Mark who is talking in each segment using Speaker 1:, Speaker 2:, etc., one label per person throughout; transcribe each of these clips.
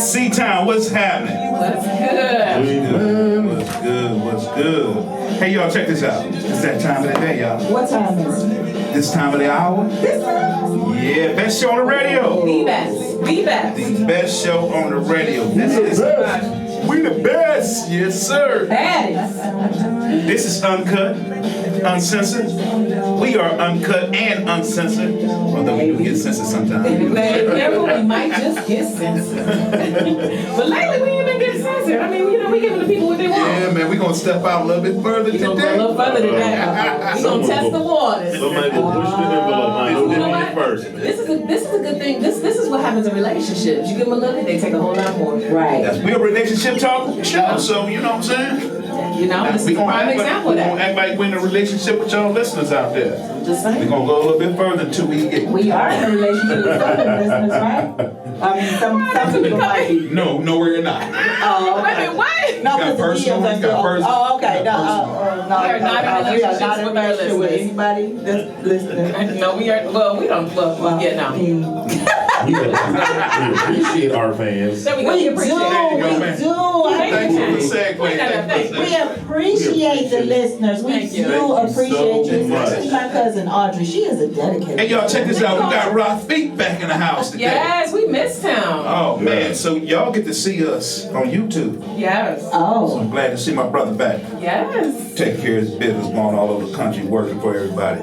Speaker 1: C-Town, what's happening?
Speaker 2: What's good?
Speaker 1: What's good? Hey, y'all, check this out. It's that time of the day, y'all.
Speaker 3: What time is it?
Speaker 1: This time of the hour?
Speaker 3: This time?
Speaker 1: Yeah, best show on the radio.
Speaker 2: The best. The best.
Speaker 1: The best show on the radio. This is we the best. Yes, sir.
Speaker 2: Baddest.
Speaker 1: This is uncut, uncensored. We are uncut and uncensored. Although we do get censored sometimes.
Speaker 2: Careful, we might just get censored. But lately, we ain't been getting censored. I mean, we giving the people what they want.
Speaker 1: Yeah, man, we're going to step out a little bit further
Speaker 2: We're
Speaker 1: today.
Speaker 2: going to go a little further than that. We're going to test the waters.
Speaker 4: Somebody will push the envelope.
Speaker 2: You know what?
Speaker 4: First.
Speaker 2: This is a good thing. This is what happens in relationships. You give them a little bit, they take a whole lot more.
Speaker 3: Right.
Speaker 1: We're a relationship talk show, so you know what I'm saying?
Speaker 2: You know, this is a prime example of
Speaker 1: We're going to
Speaker 2: that.
Speaker 1: act like we're in a relationship with y'all listeners out there.
Speaker 2: Just
Speaker 1: We're
Speaker 2: saying.
Speaker 1: going to go a little bit further until we get...
Speaker 3: We are in a relationship with some of the listeners, right? I mean, some people might be.
Speaker 1: No, we're not.
Speaker 3: Oh,
Speaker 2: Wait a
Speaker 3: okay.
Speaker 2: minute, what?
Speaker 3: No,
Speaker 1: got
Speaker 3: because the
Speaker 1: personal,
Speaker 3: DMs are
Speaker 1: you got
Speaker 3: still.
Speaker 1: personal.
Speaker 3: Oh, okay.
Speaker 1: You got
Speaker 3: No,
Speaker 2: We are not in
Speaker 3: we are not
Speaker 2: relationships
Speaker 3: in
Speaker 2: with our
Speaker 3: relationship with
Speaker 2: listeners.
Speaker 3: anybody that's listening.
Speaker 2: No, we are. Well, we don't. Well, yeah, no.
Speaker 4: We appreciate our fans.
Speaker 2: There we go.
Speaker 3: We
Speaker 2: We appreciate
Speaker 3: do.
Speaker 2: it.
Speaker 1: There you go, man.
Speaker 3: I
Speaker 1: Thank you for the
Speaker 2: Thank you.
Speaker 1: segue.
Speaker 3: We appreciate the listeners. We
Speaker 2: Thank you.
Speaker 3: do appreciate you.
Speaker 4: so much.
Speaker 3: Especially my cousin Audrey. She is a dedicated.
Speaker 1: Hey, y'all, check this out. We got Rafiq back in the house today.
Speaker 2: Yes, we missed him.
Speaker 1: Oh, man. So y'all get to see us on YouTube.
Speaker 2: Yes.
Speaker 1: So
Speaker 3: Oh.
Speaker 1: I'm glad to see my brother back.
Speaker 2: Yes.
Speaker 1: Take care of his business, going all over the country, working for everybody.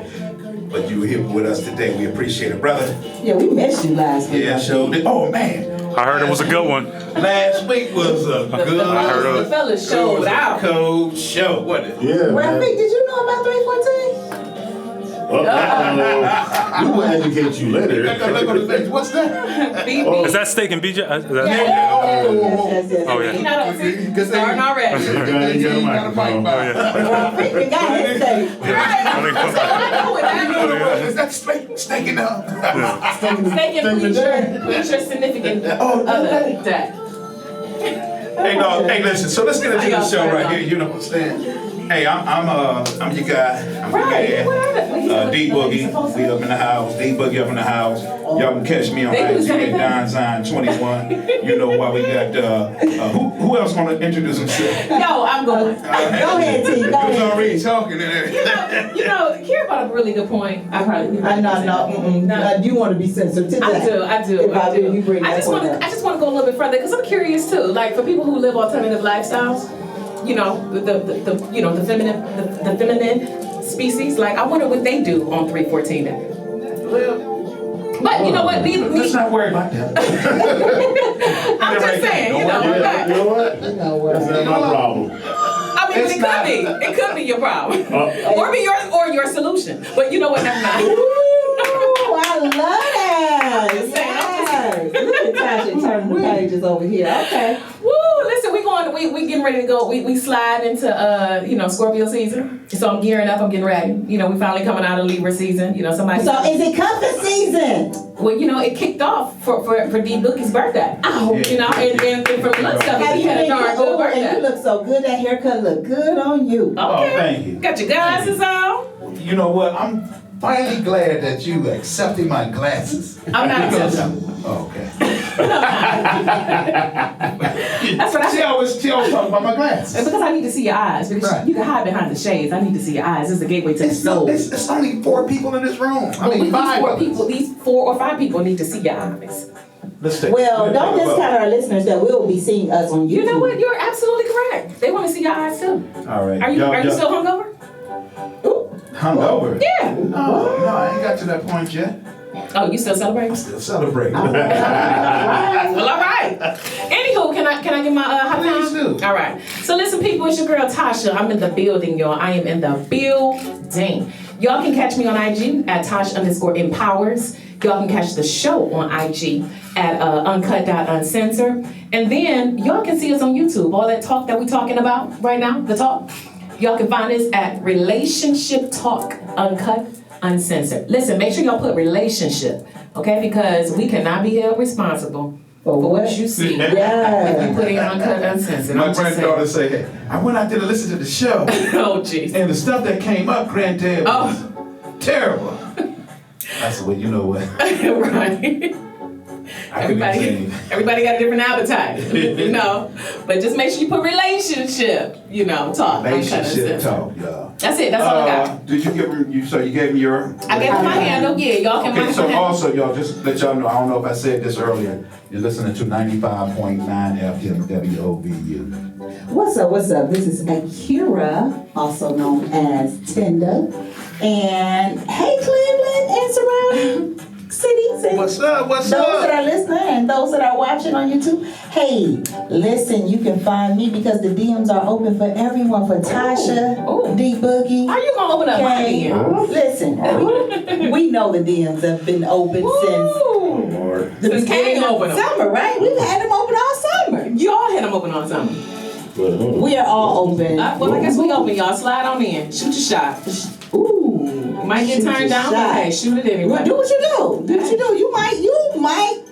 Speaker 1: But you were here with us today. We appreciate it, brother.
Speaker 3: Yeah, we missed you last week.
Speaker 1: Yeah, so did. Oh, man.
Speaker 5: I heard it was a good one.
Speaker 1: Last week was a good
Speaker 2: The fellas showed out.
Speaker 1: cold show, wasn't it?
Speaker 4: Yeah,
Speaker 3: Rafiq,
Speaker 4: man.
Speaker 3: did you know about 314?
Speaker 4: We will educate you later.
Speaker 1: Look on his face. What's that?
Speaker 5: Is that steak and BJ?
Speaker 3: Yes, yes.
Speaker 5: Oh, yeah.
Speaker 2: You know, see, starting already.
Speaker 4: You got a microphone.
Speaker 3: Rafiq and got his steak.
Speaker 1: Is that steak in there?
Speaker 2: Steak and please your significant other day.
Speaker 1: Hey, no, hey, listen. So let's get into the show right here. You know what I'm saying? Hey, I'm your guy. I'm your man. D Boogie, we up in the house. D Boogie up in the house. Y'all can catch me on IG at DonZine21. You know why we got who else want to introduce himself?
Speaker 2: Yo, I'm going.
Speaker 3: Go ahead, T. Go
Speaker 1: Who's
Speaker 3: ahead.
Speaker 1: already talking in there?
Speaker 2: Kira brought up a really good point. I probably
Speaker 3: I know. You want to be sensitive to that.
Speaker 2: I do.
Speaker 3: If I do, you bring
Speaker 2: I
Speaker 3: that
Speaker 2: just
Speaker 3: one
Speaker 2: want
Speaker 3: up.
Speaker 2: to go a little bit further because I'm curious too. Like for people who live alternative lifestyles, you know, the feminine species. Like I wonder what they do on 314 day. But you know what?
Speaker 1: Let's not worry about that.
Speaker 2: I'm just saying, you know.
Speaker 4: Yeah, you know what?
Speaker 3: You know what?
Speaker 4: That's not my problem.
Speaker 2: I mean, it could be your problem, or be your solution. But you know what? Never mind.
Speaker 3: Ooh, I love that.
Speaker 2: I'm just saying,
Speaker 3: Yes. Look at Tasha turning the pages over here. Okay.
Speaker 2: Woo! Listen, we getting ready to go. We slide into Scorpio season. So I'm gearing up. I'm getting ready. You know, we finally coming out of Libra season. You know, somebody.
Speaker 3: So is it cuffing season?
Speaker 2: Well, you know, it kicked off for D Bookie's birthday. Oh, you know, and from the looks of it, he had a darn good
Speaker 3: and you
Speaker 2: birthday.
Speaker 3: look so good. That haircut look good on you.
Speaker 2: Okay.
Speaker 1: Oh, thank you.
Speaker 2: Got your glasses on.
Speaker 1: You know what? I'm finally glad that you accepted my glasses.
Speaker 2: I'm not accepting.
Speaker 1: Oh, okay.
Speaker 2: That's what I
Speaker 1: She
Speaker 2: said.
Speaker 1: always talk about my glasses.
Speaker 2: It's because I need to see your eyes. Because
Speaker 1: Right.
Speaker 2: you can hide behind the shades. I need to see your eyes. This is the gateway to the soul.
Speaker 1: It's only 4 people in this room. I mean,
Speaker 2: These
Speaker 1: 5 of us.
Speaker 2: these 4 or 5 people need to see your eyes.
Speaker 1: Let's take
Speaker 3: Well, don't discount our listeners that will be seeing us on YouTube.
Speaker 2: You know what? You're absolutely correct. They want to see your eyes too.
Speaker 1: All right.
Speaker 2: Are you still hungover?
Speaker 1: hungover?
Speaker 2: Yeah.
Speaker 1: No, I ain't got to that point yet.
Speaker 2: Oh, you still celebrating?
Speaker 1: Still celebrating.
Speaker 2: Well, all right. Anywho, can I get my hot
Speaker 1: Please
Speaker 2: time?
Speaker 1: do.
Speaker 2: All right. So listen, people, it's your girl Tasha. I'm in the building, y'all. I am in the building. Y'all can catch me on IG at Tosh_empowers. Y'all can catch the show on IG at uncut.uncensored. And then y'all can see us on YouTube. All that talk that we talking about right now, the talk. Y'all can find us at Relationship Talk Uncut Uncensored. Listen, make sure y'all put relationship, okay? Because we cannot be held responsible for what you see.
Speaker 3: Yeah.
Speaker 2: If you put in Uncut Uncensored.
Speaker 1: My
Speaker 2: I'm just
Speaker 1: granddaughter
Speaker 2: saying.
Speaker 1: say, hey, I went out there to listen to the show,
Speaker 2: Oh, jeez.
Speaker 1: and the stuff that came up, granddad, was terrible. I said, well, you know what?
Speaker 2: Right.
Speaker 1: I couldn't even say
Speaker 2: Everybody got a different appetite, you know. But just make sure you put relationship, you know, talk.
Speaker 1: relationship talk, y'all.
Speaker 2: That's it. That's all I got.
Speaker 1: Did you give him? So you gave him your.
Speaker 2: I gave him my handle. Yeah, y'all can.
Speaker 1: Okay, so also y'all just let y'all know. I don't know if I said this earlier. You're listening to 95.9 FM WOVU.
Speaker 3: What's up? What's up? This is Akira, also known as Tinder. And hey, Cleveland and surrounding cities. And
Speaker 1: What's up? What's
Speaker 3: those
Speaker 1: up?
Speaker 3: that are listening and those that are watching on YouTube. Hey, listen, you can find me because the DMs are open for everyone. For Tasha,
Speaker 2: Ooh.
Speaker 3: D Boogie.
Speaker 2: How you gonna open up my
Speaker 3: Okay.
Speaker 2: DM?
Speaker 3: Listen, we know the DMs have been open since
Speaker 2: Woo!
Speaker 4: Lord.
Speaker 3: the
Speaker 2: Since Kane
Speaker 3: beginning of
Speaker 2: opened 'em.
Speaker 3: summer, right? We've had them open all summer.
Speaker 2: Y'all had them open on something.
Speaker 3: We are all open.
Speaker 2: Well, I guess we open, y'all. Slide on in. Shoot your shot.
Speaker 3: Ooh.
Speaker 2: Might get
Speaker 3: Shoot
Speaker 2: turned
Speaker 3: your
Speaker 2: down, but
Speaker 3: shot.
Speaker 2: hey, shoot it anyway.
Speaker 3: Well, do what you do. Do what you do. You might.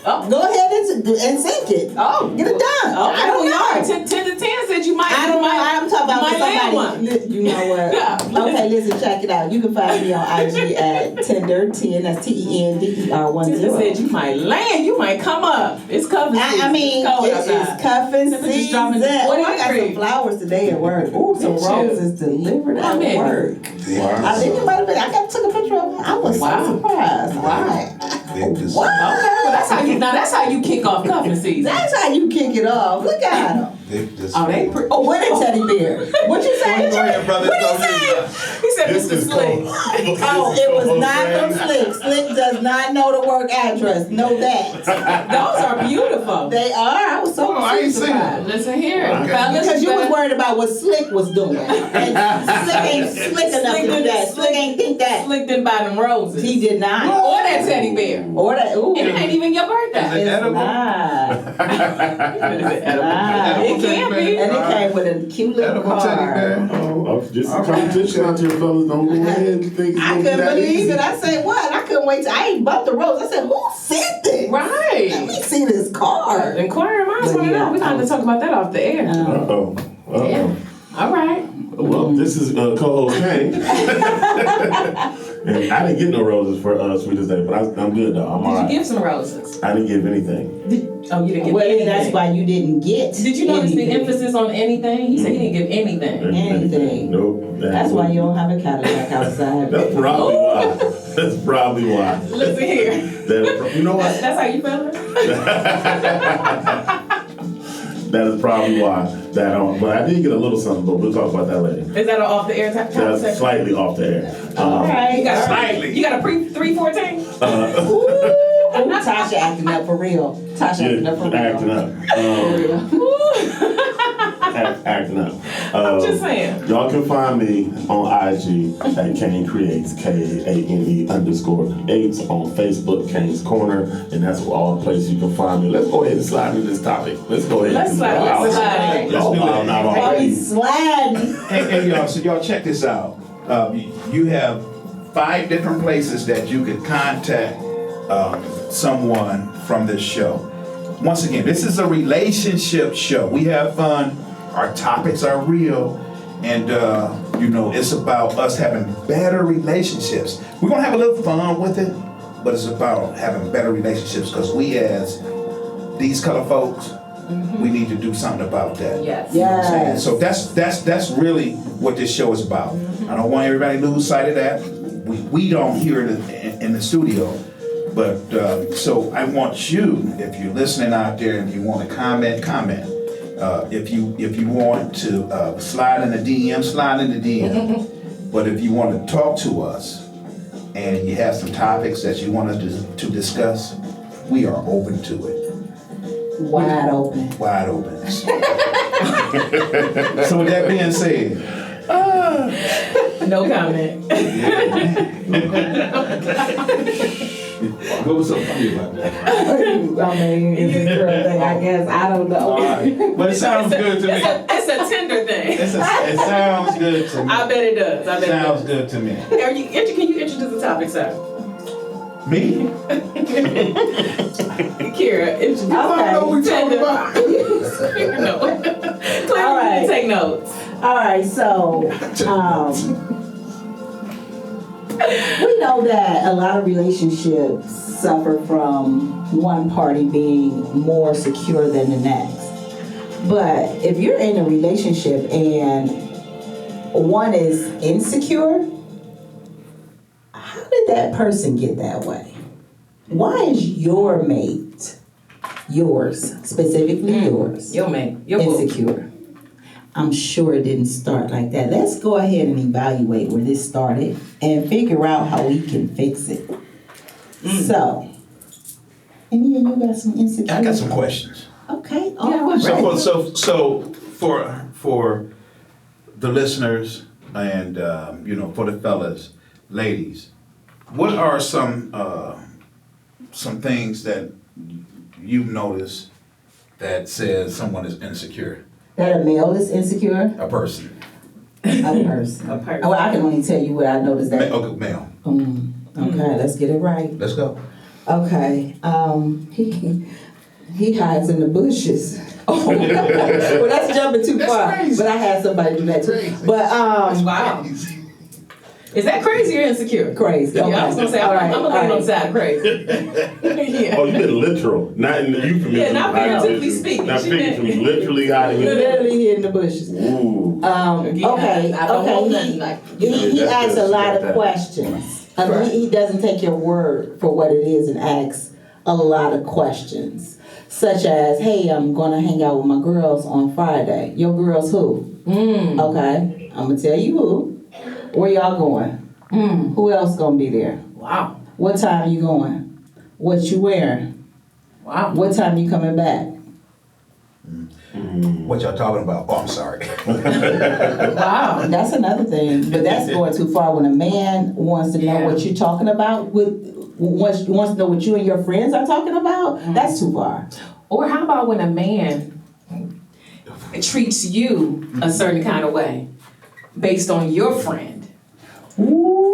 Speaker 2: Oh.
Speaker 3: Go ahead and sink it.
Speaker 2: Oh.
Speaker 3: Get it done.
Speaker 2: Oh,
Speaker 3: I don't know.
Speaker 2: 10 to 10 said you might.
Speaker 3: I don't know. I'm talking about
Speaker 2: you
Speaker 3: for
Speaker 2: might land
Speaker 3: somebody.
Speaker 2: one.
Speaker 3: You know what?
Speaker 2: Yeah.
Speaker 3: Okay, listen, check it out. You can find me on IG at Tinder, that's TENDER10.
Speaker 2: Sister said you might land, you might come up. It's cuffing season.
Speaker 3: I mean,
Speaker 2: It's cold
Speaker 3: it's
Speaker 2: outside.
Speaker 3: cuffing
Speaker 2: Temperature
Speaker 3: season.
Speaker 2: dropping to
Speaker 3: Oh, I
Speaker 2: 40
Speaker 3: got some
Speaker 2: degrees.
Speaker 3: flowers today at work. Ooh, some
Speaker 2: Did you?
Speaker 3: roses delivered at
Speaker 2: man.
Speaker 3: work.
Speaker 4: Wow.
Speaker 3: I think it might have been. I took a picture of them. I was
Speaker 2: Wow.
Speaker 3: so surprised.
Speaker 2: Wow.
Speaker 1: Victor's-
Speaker 3: What?
Speaker 2: Okay, well that's how you kick off cuffing season.
Speaker 3: That's how you kick it off. Look at them.
Speaker 1: Victor's-
Speaker 2: Oh, they pretty.
Speaker 3: Oh, what a teddy bear. What you say?
Speaker 1: Go ahead, brother.
Speaker 3: What
Speaker 1: Go
Speaker 3: you say?
Speaker 1: ahead.
Speaker 2: He said
Speaker 4: This
Speaker 2: Mr.
Speaker 4: is
Speaker 2: Slick.
Speaker 3: Oh, it was not from Slick. Slick does not know the work address. Know that.
Speaker 2: Those are beautiful.
Speaker 3: They are. I was so
Speaker 1: I ain't seen
Speaker 3: surprised.
Speaker 2: Listen here,
Speaker 1: Okay.
Speaker 2: fellas.
Speaker 3: Because you was
Speaker 2: better-
Speaker 3: worried about what Slick was doing. And Slick ain't slick enough to do that. Slick ain't think that.
Speaker 2: Slick didn't buy them roses.
Speaker 3: He did not.
Speaker 2: Or that teddy bear.
Speaker 3: Or that. Ooh.
Speaker 2: And it ain't even your birthday.
Speaker 1: Is it
Speaker 3: It's
Speaker 1: edible?
Speaker 3: not.
Speaker 2: It can be.
Speaker 3: And it came with a cute little
Speaker 1: Edible teddy
Speaker 3: card.
Speaker 1: bear.
Speaker 4: Oh, just some competition out here, fellas. Don't go ahead and think it's
Speaker 3: I
Speaker 4: gonna be
Speaker 3: couldn't
Speaker 4: that
Speaker 3: believe
Speaker 4: easy.
Speaker 3: it. I said, what? I couldn't wait till I ain't bought the rose. I said, who sent this? Let
Speaker 2: Right.
Speaker 3: me see this card.
Speaker 2: Inquiring minds want to know. We're going to talk about that off the air.
Speaker 4: Uh-oh. Uh-oh.
Speaker 2: Yeah. All right.
Speaker 4: Well, this is co-host Kane. And I didn't get no roses for Sweetest Day, but I'm good though. I'm
Speaker 2: Did
Speaker 4: alright.
Speaker 2: you give some roses?
Speaker 4: I didn't give anything.
Speaker 2: Oh, you didn't give
Speaker 3: Well,
Speaker 2: anything.
Speaker 3: that's why you didn't get.
Speaker 2: Did you notice the
Speaker 3: anything.
Speaker 2: emphasis on anything? He said he didn't give anything.
Speaker 3: Anything.
Speaker 4: Nope.
Speaker 3: That's why you don't have a Cadillac outside.
Speaker 4: That's probably why. That's probably why.
Speaker 2: Listen here.
Speaker 4: You know what?
Speaker 2: That's how you feel?
Speaker 4: That is probably why. But I did get a little something, but we'll talk about that later.
Speaker 2: Is that an off the air
Speaker 4: That's
Speaker 2: conversation?
Speaker 4: slightly off the air.
Speaker 3: All right.
Speaker 2: You got a
Speaker 1: Slightly.
Speaker 2: You got a pre 314?
Speaker 3: Ooh, Tasha acting up for real. Tasha acting up for real.
Speaker 4: Acting up. Acting up.
Speaker 2: I'm just saying.
Speaker 4: Y'all can find me on IG at Kane Creates, KANE_8 on Facebook, Kane's Corner, and that's all the places you can find me. Let's go ahead and slide into this topic. Let's go ahead.
Speaker 2: Let's slide, let's slide.
Speaker 4: Y'all wild out
Speaker 3: Oh,
Speaker 4: already.
Speaker 3: he's sliding.
Speaker 1: Hey, y'all, so y'all check this out. You have 5 different places that you could contact someone from this show. Once again, this is a relationship show. We have fun. Our topics are real. And, it's about us having better relationships. We're going to have a little fun with it, but it's about having better relationships because we as these color folks, we need to do something about that.
Speaker 2: Yes.
Speaker 3: Yes.
Speaker 1: So that's really what this show is about. I don't want everybody to lose sight of that. We don't hear it in the studio, but so I want you, if you're listening out there, and you want to comment. If you want to slide in the DM, slide in the DM. But if you want to talk to us and you have some topics that you want us to discuss, we are open to it.
Speaker 3: Wide open.
Speaker 1: Wide open. So with that being said,
Speaker 2: No comment.
Speaker 1: what was so funny about that?
Speaker 3: I mean, it's a girl thing, I guess. I don't know.
Speaker 1: All right. But it sounds good to me.
Speaker 2: It's a tender thing.
Speaker 1: It sounds good to me.
Speaker 2: I bet it does.
Speaker 1: It sounds good to me.
Speaker 2: Can you introduce the topic, sir?
Speaker 1: Me?
Speaker 2: Kira, introduce
Speaker 3: Okay.
Speaker 1: I know what we're talking about.
Speaker 2: No. Clearly,
Speaker 3: All right.
Speaker 2: you take notes.
Speaker 3: All right, so We know that a lot of relationships suffer from one party being more secure than the next. But if you're in a relationship and one is insecure, how did that person get that way? Why is your mate, yours, specifically yours,
Speaker 2: Your man, your boo.
Speaker 3: insecure? I'm sure it didn't start like that. Let's go ahead and evaluate where this started and figure out how we can fix it. So, any of you got some insecurity?
Speaker 1: I got some questions.
Speaker 3: Okay.
Speaker 2: Yeah,
Speaker 3: all
Speaker 1: So,
Speaker 3: right.
Speaker 1: for the listeners and for the fellas, ladies, what are some things that you've noticed that says someone is insecure?
Speaker 3: That a male is insecure?
Speaker 1: A person.
Speaker 3: A person.
Speaker 2: A person.
Speaker 3: Well, I can only tell you what I noticed that.
Speaker 1: Okay, male.
Speaker 3: Okay, let's get it right.
Speaker 1: Let's go.
Speaker 3: Okay. He hides in the bushes. Oh, well, that's jumping too far.
Speaker 1: crazy.
Speaker 3: But I had somebody do that too.
Speaker 1: Crazy.
Speaker 3: But
Speaker 2: Wow. Is that crazy or insecure?
Speaker 3: crazy. Okay.
Speaker 2: Yeah, I was gonna say,
Speaker 3: All
Speaker 2: I'm gonna lay it on the side of crazy. Yeah.
Speaker 4: Oh, you been literal, not in the euphemism.
Speaker 2: Yeah, not figuratively speaking.
Speaker 4: Not
Speaker 2: She
Speaker 4: figuratively,
Speaker 2: meant-
Speaker 4: literally hiding in.
Speaker 3: Literally in the bushes.
Speaker 4: Ooh.
Speaker 3: Okay.
Speaker 2: I don't hold
Speaker 3: Okay.
Speaker 2: nothing like
Speaker 3: He
Speaker 4: that's
Speaker 3: asks a
Speaker 4: good.
Speaker 3: lot
Speaker 4: Got
Speaker 3: of
Speaker 4: that.
Speaker 3: questions. He doesn't take your word for what it is and asks a lot of questions. Such as, hey, I'm gonna hang out with my girls on Friday. Your girls who? Okay, I'm gonna tell you who. Where y'all going? Who else gonna be there?
Speaker 2: Wow.
Speaker 3: What time you going? What you wearing?
Speaker 2: Wow.
Speaker 3: What time you coming back?
Speaker 1: What y'all talking about? Oh, I'm sorry.
Speaker 2: Wow.
Speaker 3: That's another thing, but that's going too far. When a man wants to know
Speaker 2: Yeah.
Speaker 3: what you're talking about, wants to know what you and your friends are talking about, that's too far.
Speaker 2: Or how about when a man treats you a certain kind of way based on your friend?
Speaker 1: I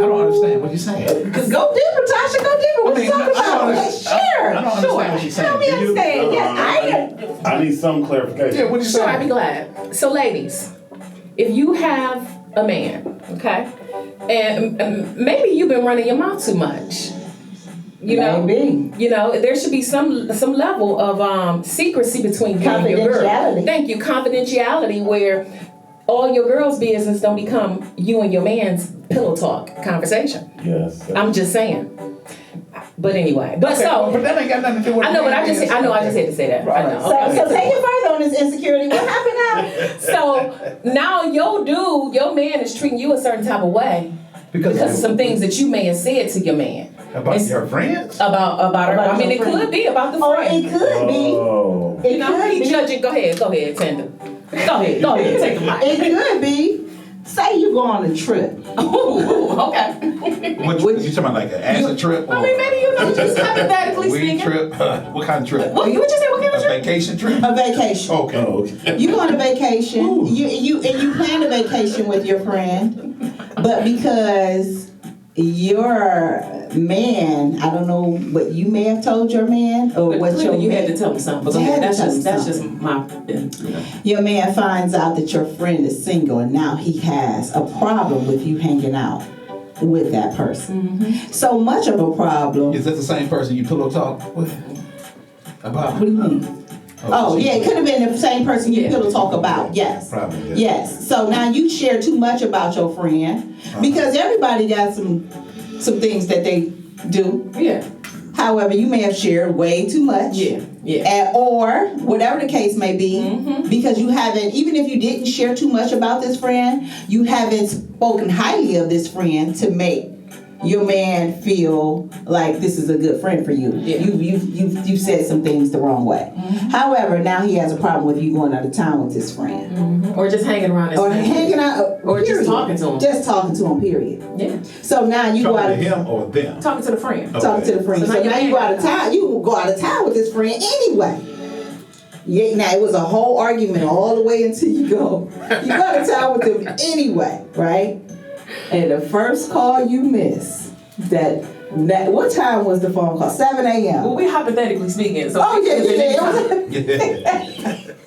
Speaker 1: don't understand what you're saying.
Speaker 3: Cause go deeper, Tasha. Go deeper. What you talking about? Sure.
Speaker 1: I don't understand what you're saying.
Speaker 3: Help me
Speaker 1: Do you?
Speaker 3: understand. Yes, I
Speaker 4: I need some clarification.
Speaker 1: Yeah, what you
Speaker 2: Sure, I'd be
Speaker 1: saying?
Speaker 2: glad. So, ladies, if you have a man, okay, and maybe you've been running your mouth too much, you know,
Speaker 3: Maybe.
Speaker 2: you know, there should be some level of secrecy between you and your girl.
Speaker 3: Confidentiality.
Speaker 2: Thank you, confidentiality, where all your girls' business don't become you and your man's pillow talk conversation.
Speaker 4: Yes.
Speaker 2: I'm just saying. But anyway, but
Speaker 1: But
Speaker 2: so.
Speaker 1: that ain't got nothing to do with
Speaker 2: I know, but I just had to say that. I know.
Speaker 3: So
Speaker 2: Okay.
Speaker 3: take it further on this insecurity. What happened now?
Speaker 2: So now your man is treating you a certain type of way because of some things that you may have said to your man.
Speaker 1: About
Speaker 2: It's
Speaker 1: your friends?
Speaker 2: About her.
Speaker 3: About
Speaker 2: I mean,
Speaker 3: your
Speaker 2: it
Speaker 3: friend.
Speaker 2: could be about the
Speaker 3: Oh,
Speaker 2: friend.
Speaker 3: it could be.
Speaker 4: Oh.
Speaker 3: It
Speaker 2: You know,
Speaker 3: could
Speaker 2: he
Speaker 3: be.
Speaker 2: judging. Go ahead, Tender. Go ahead, take the mic.
Speaker 3: It could be. Say you go on a trip.
Speaker 2: Ooh, okay.
Speaker 1: What you talking about, like an acid trip?
Speaker 2: I mean, maybe just hypothetically
Speaker 1: weed
Speaker 2: speaking.
Speaker 1: trip? What kind of trip?
Speaker 2: What you say? What kind
Speaker 1: A
Speaker 2: of trip?
Speaker 1: vacation trip?
Speaker 3: A vacation.
Speaker 1: Okay.
Speaker 4: Oh, okay.
Speaker 3: You go on a vacation. You plan a vacation with your friend, but because your man, I don't know what you may have told your man or
Speaker 2: But
Speaker 3: what your
Speaker 2: clearly you had
Speaker 3: man,
Speaker 2: to tell me something. But
Speaker 3: You had to
Speaker 2: that's
Speaker 3: tell me
Speaker 2: just
Speaker 3: something.
Speaker 2: my.
Speaker 3: your man finds out that your friend is single and now he has a problem with you hanging out with that person. So much of a problem.
Speaker 1: Is that the same person you pillow talk with? About?
Speaker 3: What do you mean? Oh, yeah, it could have been the same person you
Speaker 2: Yeah.
Speaker 3: pillow talk about. Yes.
Speaker 1: Probably, yeah.
Speaker 3: Yes. So now you share too much about your friend because everybody got some things that they do.
Speaker 2: Yeah.
Speaker 3: However, you may have shared way too much.
Speaker 2: Yeah.
Speaker 3: Or whatever the case may be, because you haven't, even if you didn't share too much about this friend, you haven't spoken highly of this friend to make your man feel like this is a good friend for you.
Speaker 2: Yeah.
Speaker 3: You've said some things the wrong way. However, now he has a problem with you going out of town with this friend.
Speaker 2: Or just hanging around his
Speaker 3: Or
Speaker 2: friend.
Speaker 3: hanging out.
Speaker 2: Or just
Speaker 3: period.
Speaker 2: talking to him.
Speaker 3: Just talking to him, period.
Speaker 2: Yeah.
Speaker 3: So now you go out
Speaker 1: Talking to
Speaker 3: of
Speaker 1: him or them?
Speaker 2: Talking to the friend.
Speaker 3: talking to the friend.
Speaker 2: So
Speaker 3: So,
Speaker 2: now
Speaker 3: now
Speaker 2: you
Speaker 3: you go
Speaker 2: can't-
Speaker 3: out of town. You go out of town with this friend anyway. Yeah, now it was a whole argument all the way until you go. You go out of town with them anyway, right? And the first call you miss, that what time was the phone call? 7 a.m.
Speaker 2: Well, we hypothetically speaking. So
Speaker 3: Oh yeah,
Speaker 2: it was
Speaker 3: yeah.
Speaker 2: anytime.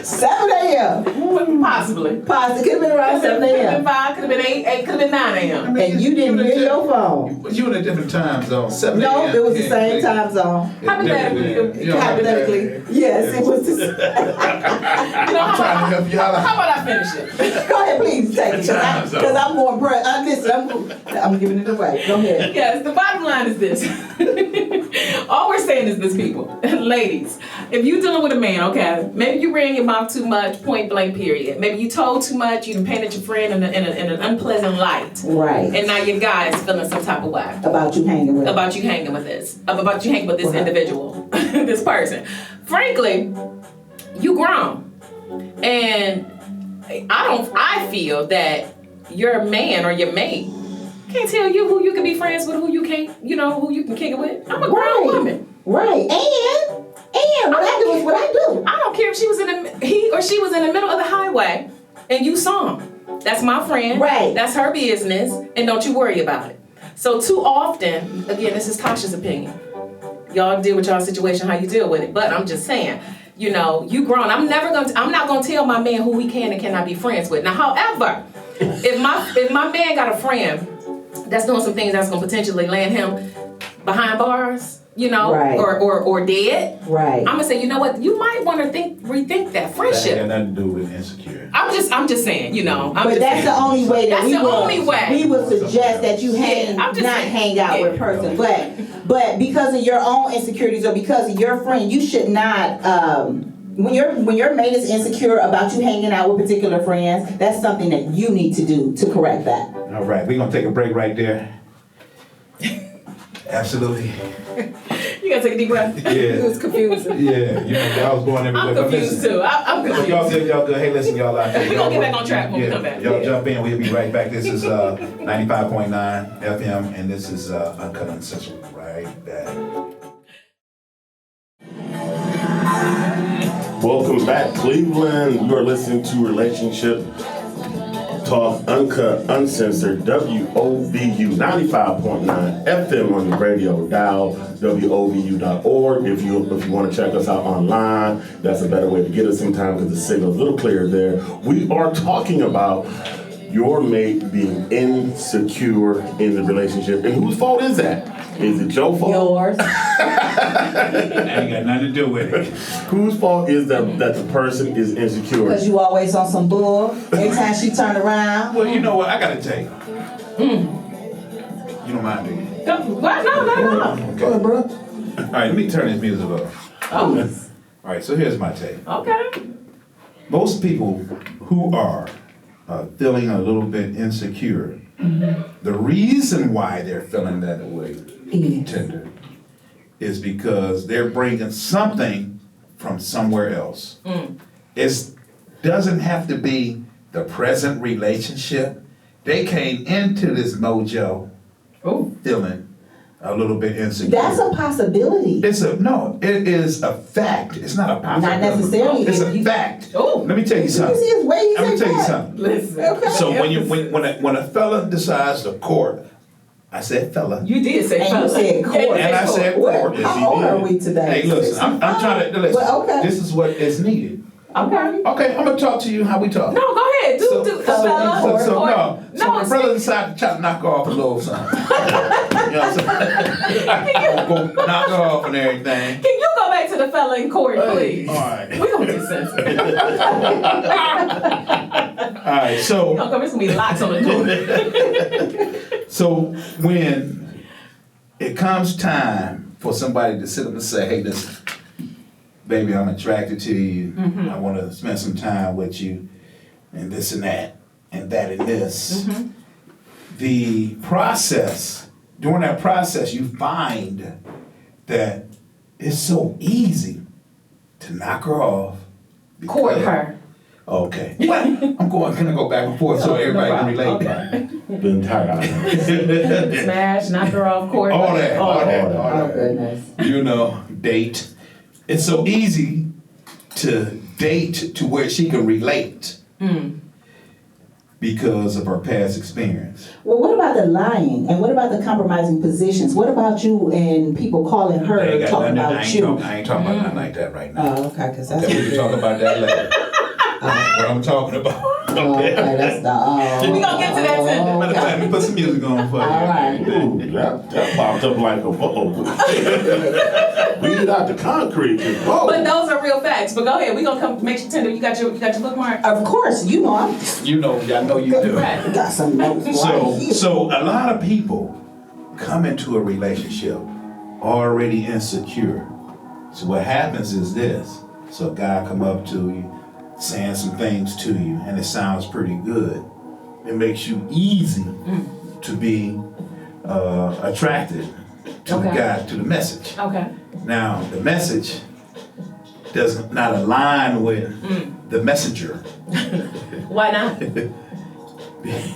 Speaker 3: 7 a.m.
Speaker 2: Possibly.
Speaker 3: Pause. It could have been around 7
Speaker 2: Could have been
Speaker 3: a.m.
Speaker 2: 5, could have been 8, could have been 9 a.m.
Speaker 3: And you didn't hear your phone.
Speaker 1: You in a different time zone. 7
Speaker 3: No,
Speaker 1: a.m.
Speaker 3: it was the same time zone.
Speaker 2: Hypothetically.
Speaker 3: Hypothetically, yes, it was the same.
Speaker 2: You know,
Speaker 1: I'm trying to help you out.
Speaker 2: how about I finish it?
Speaker 3: Go ahead, please take it.
Speaker 1: Time zone.
Speaker 3: Because I'm going, listen, I'm giving it away. Go ahead.
Speaker 2: Yes, the bottom line is this. All we're saying is this, people. Ladies, if you're dealing with a man, okay, maybe you ran your mouth too much, point blank, period. Maybe you told too much, you done painted your friend in an unpleasant light.
Speaker 3: Right.
Speaker 2: And now your guy is feeling some type of way.
Speaker 3: About you hanging with.
Speaker 2: About you hanging with this individual, this person. Frankly, you grown. And I feel that your man or your mate can't tell you who you can be friends with, who you can't, who you can kick it with. I'm a grown woman.
Speaker 3: Right. And what I do is what I do.
Speaker 2: I don't care if he or she was in the middle of the highway and you saw him. That's my friend.
Speaker 3: Right.
Speaker 2: That's her business, and don't you worry about it. So too often, again, this is Tasha's opinion. Y'all deal with y'all situation how you deal with it. But I'm just saying, you grown. I'm not gonna tell my man who he can and cannot be friends with. Now, however, if my man got a friend that's doing some things that's gonna potentially land him behind bars,
Speaker 3: Right.
Speaker 2: or dead.
Speaker 3: Right.
Speaker 2: I'm gonna say, you know what? You might want to rethink that friendship.
Speaker 1: That got nothing to do with insecure.
Speaker 2: I'm just saying,
Speaker 3: But that's the only way that we would suggest that you hang out with a person. But because of your own insecurities or because of your friend, you should not. When your mate is insecure about you hanging out with particular friends, that's something that you need to do to correct that.
Speaker 1: All right, we're gonna take a break right there. Absolutely.
Speaker 2: You gotta take a deep breath.
Speaker 1: Yeah.
Speaker 2: It was confusing.
Speaker 1: Yeah, y'all was going everywhere.
Speaker 2: I'm
Speaker 1: But
Speaker 2: confused
Speaker 1: listen,
Speaker 2: too. I'm confused.
Speaker 1: Y'all good. Hey, listen, y'all out there.
Speaker 2: We're gonna get back on track when we come back.
Speaker 1: Y'all jump in. We'll be right back. This is 95.9 FM, and this is Uncut Uncensored. Right back.
Speaker 4: Welcome back, Cleveland. You are listening to Relationship Talk, Uncut, Uncensored, WOVU 95.9 FM on the radio dial, WOVU.org. If you want to check us out online, that's a better way to get us sometimes because the signal's a little clearer there. We are talking about your mate being insecure in the relationship. And whose fault is that? Is it your fault?
Speaker 3: Yours.
Speaker 1: That ain't got nothing to do with it.
Speaker 4: Whose fault is that the person is insecure?
Speaker 3: Because you always on some bull. Every time she turn around.
Speaker 1: Well, you know what? I gotta tell you. You don't mind, do you?
Speaker 2: What? No.
Speaker 1: Go ahead, bro. All right, let me turn this music off.
Speaker 2: Oh.
Speaker 1: All right, so here's my take.
Speaker 2: Okay.
Speaker 1: Most people who are feeling a little bit insecure, the reason why they're feeling that way, tender, is because they're bringing something from somewhere else. It doesn't have to be the present relationship. They came into this mojo feeling a little bit insecure.
Speaker 3: That's a possibility.
Speaker 1: It is a fact. It's not a possibility.
Speaker 3: Not necessarily.
Speaker 1: It's a fact.
Speaker 2: Oh.
Speaker 1: Let me tell you something.
Speaker 3: You see his way,
Speaker 1: Let me tell you something.
Speaker 2: Listen.
Speaker 3: Okay.
Speaker 1: So when a fella decides to court, I said fella.
Speaker 2: You did say
Speaker 3: And you
Speaker 2: fella.
Speaker 3: said court.
Speaker 1: And I said court. Yes, he
Speaker 3: How old
Speaker 1: did.
Speaker 3: are we today?
Speaker 1: Hey, listen, I'm trying to listen.
Speaker 3: Well, okay.
Speaker 1: This is what is needed.
Speaker 2: Okay.
Speaker 1: Okay, I'm gonna talk to you how we talk.
Speaker 2: No, go ahead.
Speaker 1: So
Speaker 2: fella.
Speaker 1: my brother decided to try to knock her off a little something. You know what I'm saying? Go knock her off and everything.
Speaker 2: Can you go back to the fella in court, please?
Speaker 1: All right.
Speaker 2: We're gonna get sensitive.
Speaker 1: All right, so
Speaker 2: There's gonna be locks on the door.
Speaker 1: So when it comes time for somebody to sit up and say, hey, listen, baby, I'm attracted to you. I want to spend some time with you and this and that and that and this. The process, during that process, you find that it's so easy to knock her off.
Speaker 2: Court her.
Speaker 1: Okay. Well, I'm gonna go back and forth so everybody can relate.
Speaker 4: The entire island.
Speaker 2: Smash, knock her off court.
Speaker 1: All that.
Speaker 3: Oh, goodness.
Speaker 1: Date. It's so easy to date to where she can relate. because of our past experience.
Speaker 3: Well, what about the lying? And what about the compromising positions? What about you and people calling her,
Speaker 1: I
Speaker 3: talking about you?
Speaker 1: I ain't talking about nothing like that right now.
Speaker 3: Oh, okay, because that's
Speaker 1: Okay, we can talk about that later. What I'm talking about.
Speaker 3: Oh, okay, that's the.
Speaker 2: We gonna get to that too.
Speaker 1: Matter of fact, let me put some music on for you.
Speaker 3: All right.
Speaker 4: Ooh, that popped up like a whoa. Weed out the concrete. Whoa.
Speaker 2: But those are real facts. But go ahead. We gonna come make sure tender. You got your bookmark?
Speaker 3: Of course, you know I'm.
Speaker 1: You know, I know you do.
Speaker 2: Right.
Speaker 3: Got some notes right here.
Speaker 1: So a lot of people come into a relationship already insecure. So what happens is this. So a guy come up to you, saying some things to you, and it sounds pretty good. It makes you easy to be attracted to the guy, to the message.
Speaker 2: Okay.
Speaker 1: Now, the message does not align with the messenger
Speaker 2: Why not?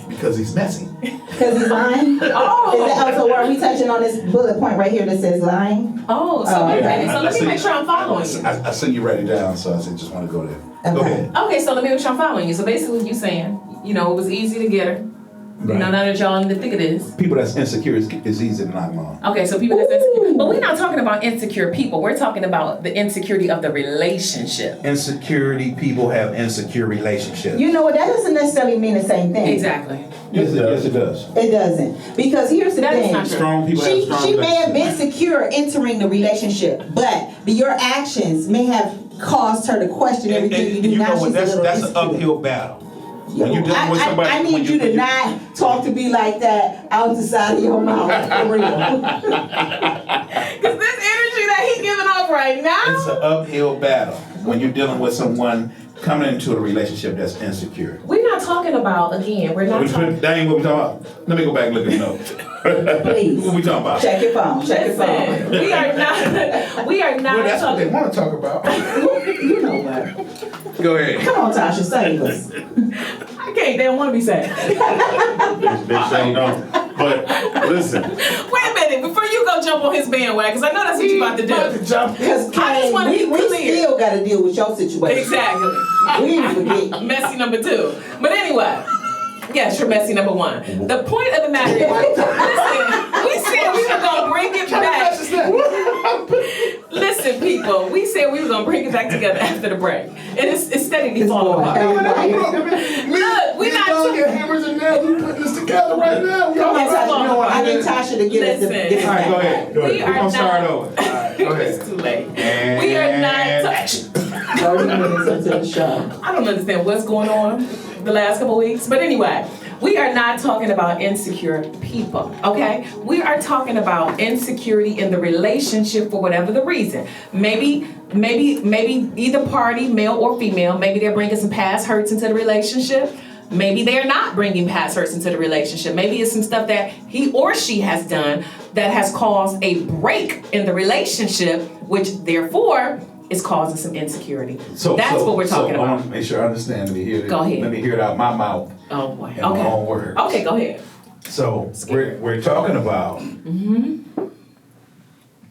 Speaker 1: because he's messy.
Speaker 3: Because he's lying?
Speaker 2: Oh.
Speaker 3: So are we touching on this bullet point right here that says lying?
Speaker 2: Oh, so wait a minute. So let me make sure I'm following you.
Speaker 1: I sent you write it down, so I said just want to go there. Go
Speaker 3: Okay.
Speaker 1: ahead.
Speaker 2: Okay, so let me make sure I'm following you. So basically, you saying, you know, it was easy to get her. You know,
Speaker 1: Right.
Speaker 2: none of y'all in the thick of this.
Speaker 1: People that's insecure is easy to knock them off.
Speaker 2: Okay, so people that's insecure. But we're not talking about insecure people. We're talking about the insecurity of the relationship.
Speaker 1: Insecurity people have insecure relationships.
Speaker 3: You know what? That doesn't necessarily mean the same thing.
Speaker 2: Exactly.
Speaker 1: Yes, it does.
Speaker 3: It doesn't. Because here's the
Speaker 2: That is
Speaker 3: thing.
Speaker 2: not true.
Speaker 1: Strong people have strong
Speaker 3: She may have been
Speaker 1: relationships.
Speaker 3: secure entering the relationship, but your actions may have caused her to question
Speaker 1: And
Speaker 3: everything you do.
Speaker 1: you
Speaker 3: Now
Speaker 1: know what?
Speaker 3: she's a little
Speaker 1: That's an
Speaker 3: insecure.
Speaker 1: uphill battle. When you're dealing with somebody,
Speaker 3: I
Speaker 1: when
Speaker 3: need you to
Speaker 1: when
Speaker 3: not talk to me like that out the side of your mouth. For real.
Speaker 2: Because this energy that he's giving off right
Speaker 1: It's
Speaker 2: now.
Speaker 1: an uphill battle when you're dealing with someone coming into a relationship that's insecure.
Speaker 2: We're not talking about, again, we're not talking.
Speaker 1: That ain't what we talking about. Let me go back and look at the notes.
Speaker 3: Please.
Speaker 1: What we talking about?
Speaker 3: Check your phone. Check your
Speaker 2: Listen,
Speaker 3: phone.
Speaker 2: we are not
Speaker 1: Well, that's what they
Speaker 2: talking.
Speaker 1: want to talk about.
Speaker 3: You know what?
Speaker 1: Go ahead.
Speaker 3: Come on, Tasha, save us.
Speaker 2: I can't, they don't want to be sad.
Speaker 4: Bitch, they don't. But listen,
Speaker 2: Wait a minute, before you go jump on his bandwagon, because I know that's what you're about to do.
Speaker 3: Because
Speaker 2: I just wanna be
Speaker 3: we
Speaker 2: clear.
Speaker 3: still got to deal with your situation.
Speaker 2: Exactly.
Speaker 3: We didn't forget.
Speaker 2: Messy number 2. But anyway, yes, you're messy number 1. The point of the matter is, listen, we said we were going to bring it back. Listen, people, we said we were going to bring it back together after the break. And it's steadily falling apart. Look, we're not
Speaker 4: talking hammers and nails. We putting this together right now.
Speaker 3: Come on, Tasha.
Speaker 2: You know what
Speaker 3: I need Tasha to get us the
Speaker 2: Listen.
Speaker 3: get
Speaker 1: All right, go ahead. Go ahead.
Speaker 2: We
Speaker 1: We're
Speaker 2: are
Speaker 1: going to start
Speaker 2: not-
Speaker 1: over. All right, go
Speaker 2: It's
Speaker 1: ahead.
Speaker 2: too late. We are not.
Speaker 3: 30 minutes into the show.
Speaker 2: I don't understand what's going on the last couple weeks. But anyway, we are not talking about insecure people, okay? We are talking about insecurity in the relationship for whatever the reason. Maybe either party, male or female, maybe they're bringing some past hurts into the relationship. Maybe they're not bringing past hurts into the relationship. Maybe it's some stuff that he or she has done that has caused a break in the relationship, which therefore is causing some insecurity. That's what we're talking
Speaker 1: I want
Speaker 2: about.
Speaker 1: to make sure I understand. Let me hear it.
Speaker 2: Go ahead.
Speaker 1: Let me hear it out my mouth
Speaker 2: Oh boy.
Speaker 1: in my own
Speaker 2: Okay.
Speaker 1: words.
Speaker 2: Okay, go ahead.
Speaker 1: So we're talking about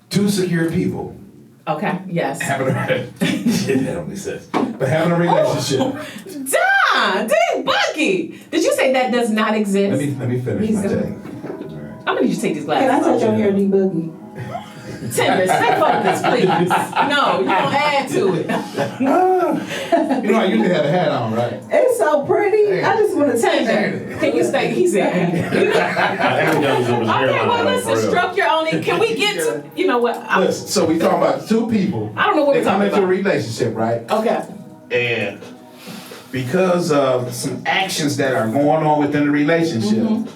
Speaker 1: two secure people
Speaker 2: Okay. Yes.
Speaker 1: having a shit, that don't make sense. But having a relationship.
Speaker 2: Dang, Bucky. Did you say that does not exist?
Speaker 1: Let me finish
Speaker 2: He's
Speaker 1: my
Speaker 2: gonna-
Speaker 1: thing.
Speaker 2: I'm gonna need you to take these glasses
Speaker 3: Can I
Speaker 2: off.
Speaker 3: touch your hair, D-Boogie?
Speaker 2: Tender, stay focused, please. No, you don't add to it.
Speaker 1: You know I usually have a hat on, right?
Speaker 3: It's so pretty. I just want to touch
Speaker 2: Tender,
Speaker 3: it.
Speaker 2: can you stay? He said.
Speaker 4: I think that was in his
Speaker 2: Okay,
Speaker 4: hairline,
Speaker 2: well,
Speaker 4: like,
Speaker 2: listen,
Speaker 4: for real.
Speaker 2: stroke your own. Can we get to? You know what?
Speaker 1: Listen, so we talking about two people.
Speaker 2: I don't know what
Speaker 1: They
Speaker 2: we're
Speaker 1: come
Speaker 2: talking
Speaker 1: into a
Speaker 2: about.
Speaker 1: relationship, right?
Speaker 2: Okay.
Speaker 1: And because of some actions that are going on within the relationship,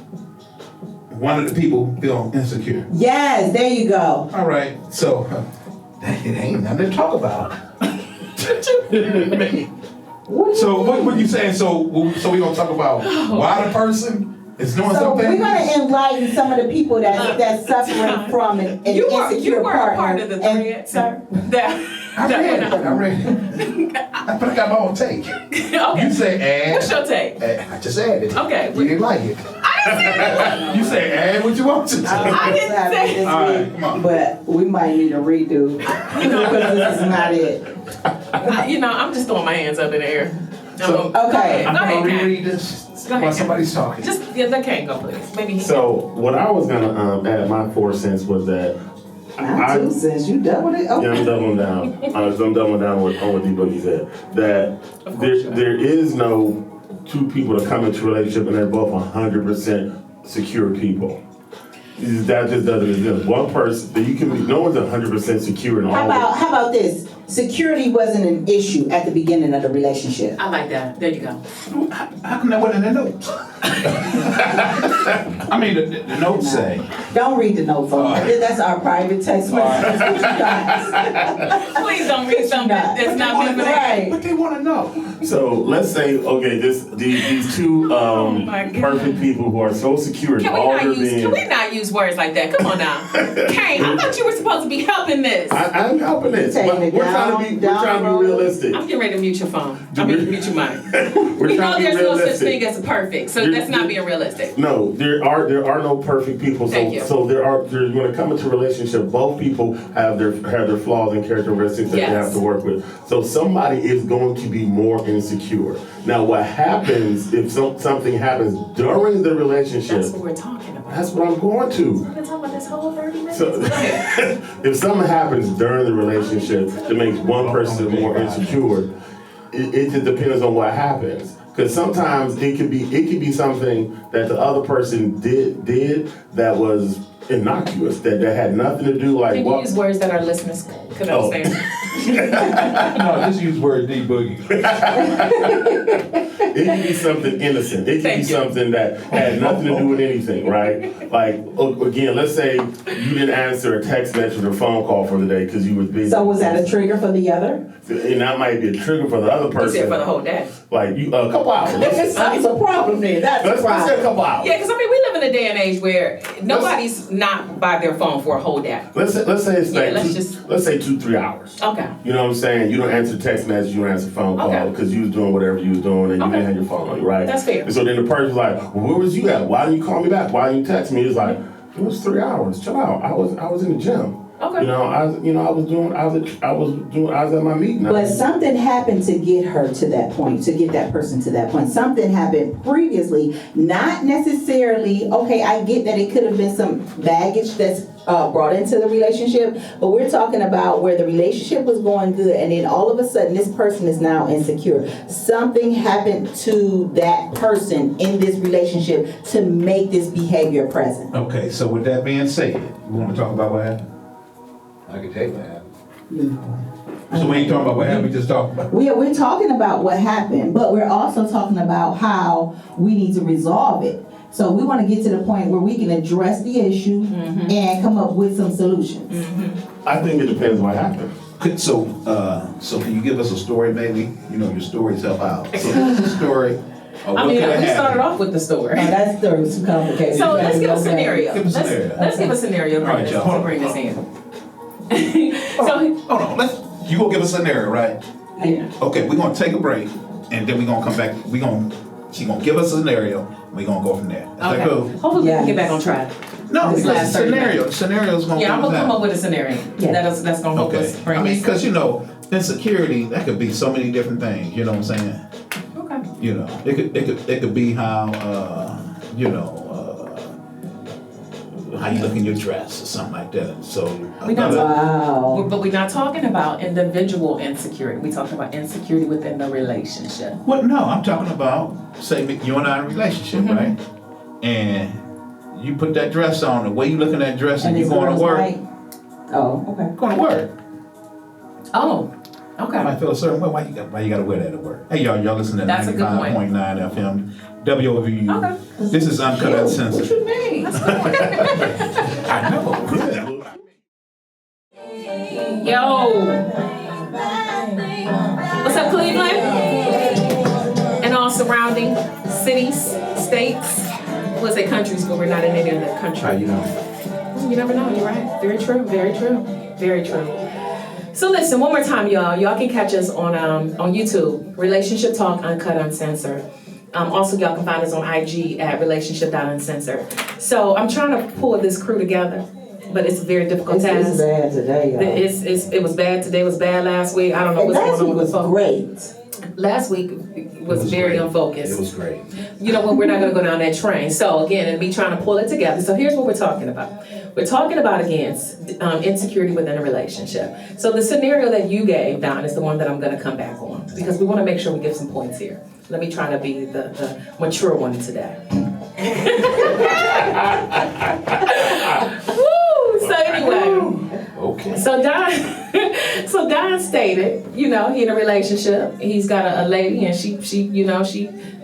Speaker 1: one of the people feel insecure.
Speaker 3: Yes, there you go.
Speaker 1: All right, so it ain't nothing to talk about. So what you saying? So we gonna talk about why the person is doing
Speaker 3: So
Speaker 1: something?
Speaker 3: we're going to enlighten some of the people that's suffering from an
Speaker 2: You
Speaker 3: insecure
Speaker 2: were a
Speaker 3: partner.
Speaker 2: part of the thread, sir.
Speaker 1: I read it. But I got my own take.
Speaker 2: Okay.
Speaker 1: You say add.
Speaker 2: What's your take?
Speaker 1: I just added.
Speaker 2: Okay.
Speaker 1: You didn't like it. You say add what you want to.
Speaker 2: I didn't say.
Speaker 3: This
Speaker 1: All right,
Speaker 3: week,
Speaker 1: come on.
Speaker 3: but we might need a redo because this is not it.
Speaker 2: You know, I'm just throwing my hands up in the air.
Speaker 1: So
Speaker 3: Okay.
Speaker 1: I'm
Speaker 2: Go
Speaker 1: gonna
Speaker 2: ahead, Ken.
Speaker 1: reread this
Speaker 2: Go ahead,
Speaker 1: while
Speaker 2: Ken.
Speaker 1: somebody's talking.
Speaker 2: Just let Ken go, please. Maybe he
Speaker 4: So what I was gonna add my 4 cents was that
Speaker 3: Not 2 cents. You doubled it.
Speaker 4: yeah, I'm
Speaker 3: Okay.
Speaker 4: doubling down. I'm doubling down on what D Boogie said. That there is no two people that come into a relationship and they're both 100% secure people. That just doesn't exist. One person that you can be. No one's 100% secure in all.
Speaker 3: How about this? Security wasn't an issue at the beginning of the relationship.
Speaker 2: I like that. There you go.
Speaker 1: How come that wasn't in the notes? I mean, the notes say.
Speaker 3: Don't read the notes on that. That's our private text message.
Speaker 2: Please don't read something that's not
Speaker 1: wanna
Speaker 2: been
Speaker 1: know.
Speaker 3: Right.
Speaker 1: But they want to know.
Speaker 4: So let's say, okay, these two
Speaker 2: my God.
Speaker 4: perfect people who are so secure in
Speaker 2: Can
Speaker 4: all their
Speaker 2: we
Speaker 4: being.
Speaker 2: not use words like that? Come on now. Kane, I thought you were supposed to be helping this.
Speaker 4: I'm helping this.
Speaker 3: Taking
Speaker 4: But
Speaker 3: it
Speaker 4: we're
Speaker 3: down,
Speaker 4: trying to be
Speaker 3: down the road.
Speaker 4: realistic.
Speaker 2: I'm getting ready to mute your phone. I mean, mute your mic.
Speaker 4: We're
Speaker 2: You know
Speaker 4: trying to be
Speaker 2: there's no such
Speaker 4: realistic.
Speaker 2: thing as a perfect, so that's not being realistic.
Speaker 4: No, there are no perfect people.
Speaker 2: Thank you.
Speaker 4: So when it comes to relationship, both people have their flaws and characteristics that
Speaker 2: Yes.
Speaker 4: they have to work with. So somebody is going to be more insecure. Now, what happens if something happens during the relationship?
Speaker 2: That's what we're talking about.
Speaker 4: That's what I'm going to.
Speaker 2: We've been talking about this whole 30 minutes.
Speaker 4: So,
Speaker 2: Go ahead.
Speaker 4: if something happens during the relationship that makes one person more insecure, it just depends on what happens. Because sometimes it could be something that the other person did that was innocuous, that had nothing to do like
Speaker 2: Can you
Speaker 4: what.
Speaker 2: use words that our listeners could
Speaker 4: Oh.
Speaker 2: understand?
Speaker 1: No, just use word D Boogie.
Speaker 4: It can be something innocent. It can
Speaker 2: Thank
Speaker 4: be
Speaker 2: you.
Speaker 4: something that had nothing to do with anything, right? Like, again, let's say you didn't answer a text message or phone call for the day because you was busy.
Speaker 3: So was that a trigger for the other?
Speaker 4: And that might be a trigger for the other
Speaker 2: You
Speaker 4: person.
Speaker 2: said for the whole day.
Speaker 4: Like, you a couple hours.
Speaker 3: That's a problem then. That's a
Speaker 4: Let's say a
Speaker 3: problem.
Speaker 4: couple hours.
Speaker 2: Yeah, because I mean, we live in a day and age where nobody's not by their phone for a whole day.
Speaker 4: Let's say it's
Speaker 2: Yeah,
Speaker 4: like
Speaker 2: let's
Speaker 4: let's say 2-3 hours.
Speaker 2: Okay.
Speaker 4: You know what I'm saying? You don't answer text message, you don't answer phone call
Speaker 2: Okay.
Speaker 4: because you was doing whatever you was doing and you
Speaker 2: Okay.
Speaker 4: didn't have your phone on you, right?
Speaker 2: That's fair.
Speaker 4: And so then the person's like, well, where was you at? Why didn't you call me back? Why didn't you text me? It's like, it was 3 hours. Chill out. I was in the gym.
Speaker 2: Okay.
Speaker 4: You know, I was at my meeting.
Speaker 3: But something happened to get her to that point, to get that person to that point. Something happened previously, not necessarily, okay, I get that it could have been some baggage that's brought into the relationship, but we're talking about where the relationship was going good and then all of a sudden this person is now insecure. Something happened to that person in this relationship to make this behavior present.
Speaker 1: Okay, so with that being said, we want to talk about what happened? I can tell you what happened. So we ain't talking about what happened, we just talking about.
Speaker 3: We're talking about what happened, but we're also talking about how we need to resolve it. So we want to get to the point where we can address the issue and come up with some solutions.
Speaker 4: I think it depends what happened.
Speaker 1: So can you give us a story maybe? You know, your stories help out. So give us a story of what
Speaker 2: I mean,
Speaker 1: could have
Speaker 2: we started
Speaker 1: happened.
Speaker 2: off with the story.
Speaker 3: That's too complicated.
Speaker 2: So let's give a scenario.
Speaker 1: Give a scenario.
Speaker 2: Let's give a scenario
Speaker 1: All right, y'all, hold
Speaker 2: to
Speaker 1: on,
Speaker 2: bring this
Speaker 1: hold
Speaker 2: in. So,
Speaker 1: Hold on, you gonna give a scenario, right?
Speaker 2: yeah.
Speaker 1: Okay, we're gonna take a break and then we're gonna come back. She's gonna give us a scenario, we're gonna go from there. Is that
Speaker 2: Okay.
Speaker 1: cool?
Speaker 2: Hopefully we
Speaker 3: Yes.
Speaker 2: can get back on track.
Speaker 1: No,
Speaker 2: This
Speaker 1: because
Speaker 2: last
Speaker 1: the
Speaker 2: 30
Speaker 1: scenario, scenario's gonna
Speaker 2: Yeah, I'm
Speaker 1: be
Speaker 2: gonna come
Speaker 1: that.
Speaker 2: up with a scenario.
Speaker 3: Yeah.
Speaker 2: That's gonna help
Speaker 1: Okay,
Speaker 2: us bring
Speaker 1: I mean,
Speaker 2: this.
Speaker 1: because you know, insecurity, that could be so many different things, you know what I'm saying?
Speaker 2: Okay.
Speaker 1: You know, it could be how, how you look in your dress or something like that. So,
Speaker 2: We not
Speaker 1: another-
Speaker 3: Wow.
Speaker 2: But we're not talking about individual insecurity. We're talking about insecurity within the relationship.
Speaker 1: well, no, I'm talking about, say, you and I in a relationship,
Speaker 2: Mm-hmm.
Speaker 1: right? And you put that dress on, the way you look in that dress and you
Speaker 3: it's
Speaker 1: going to
Speaker 3: girls'
Speaker 1: work,
Speaker 3: night? Oh, okay.
Speaker 1: going to work.
Speaker 2: Oh,
Speaker 1: I
Speaker 2: okay.
Speaker 1: might feel a certain way. Why you got to wear that at work? Hey, y'all listen to
Speaker 2: That's a good point.
Speaker 1: 95.9 FM, WOVU.
Speaker 2: Okay.
Speaker 1: This is Uncut
Speaker 3: What
Speaker 1: Uncensored.
Speaker 3: you mean?
Speaker 1: I know.
Speaker 2: Yo. What's up, Cleveland? And all surrounding cities, states. Let's say countries, but we're not in any other country.
Speaker 1: How you know?
Speaker 2: You never know, you're right. Very true, very true, very true. So listen, one more time, y'all. Y'all can catch us on YouTube, Relationship Talk Uncut Uncensored. Also, y'all can find us on IG at relationship.uncensored. So I'm trying to pull this crew together but it's a very difficult
Speaker 3: It's
Speaker 2: task.
Speaker 3: bad today, y'all.
Speaker 2: It was bad today. It was bad last week. I don't know
Speaker 3: And
Speaker 2: what's
Speaker 3: last
Speaker 2: going
Speaker 3: week
Speaker 2: on with
Speaker 3: was
Speaker 2: the phone.
Speaker 3: great.
Speaker 2: Last week was very
Speaker 1: great.
Speaker 2: unfocused.
Speaker 1: It was great.
Speaker 2: You know what? We're not going to go down that train. So again, and me trying to pull it together. So here's what we're talking about. We're talking about insecurity within a relationship. So the scenario that you gave, Don, is the one that I'm going to come back on because we want to make sure we give some points here. Let me try to be the mature one today. Woo! So anyway.
Speaker 1: Okay.
Speaker 2: So Don stated, you know, he in a relationship. He's got a lady, and she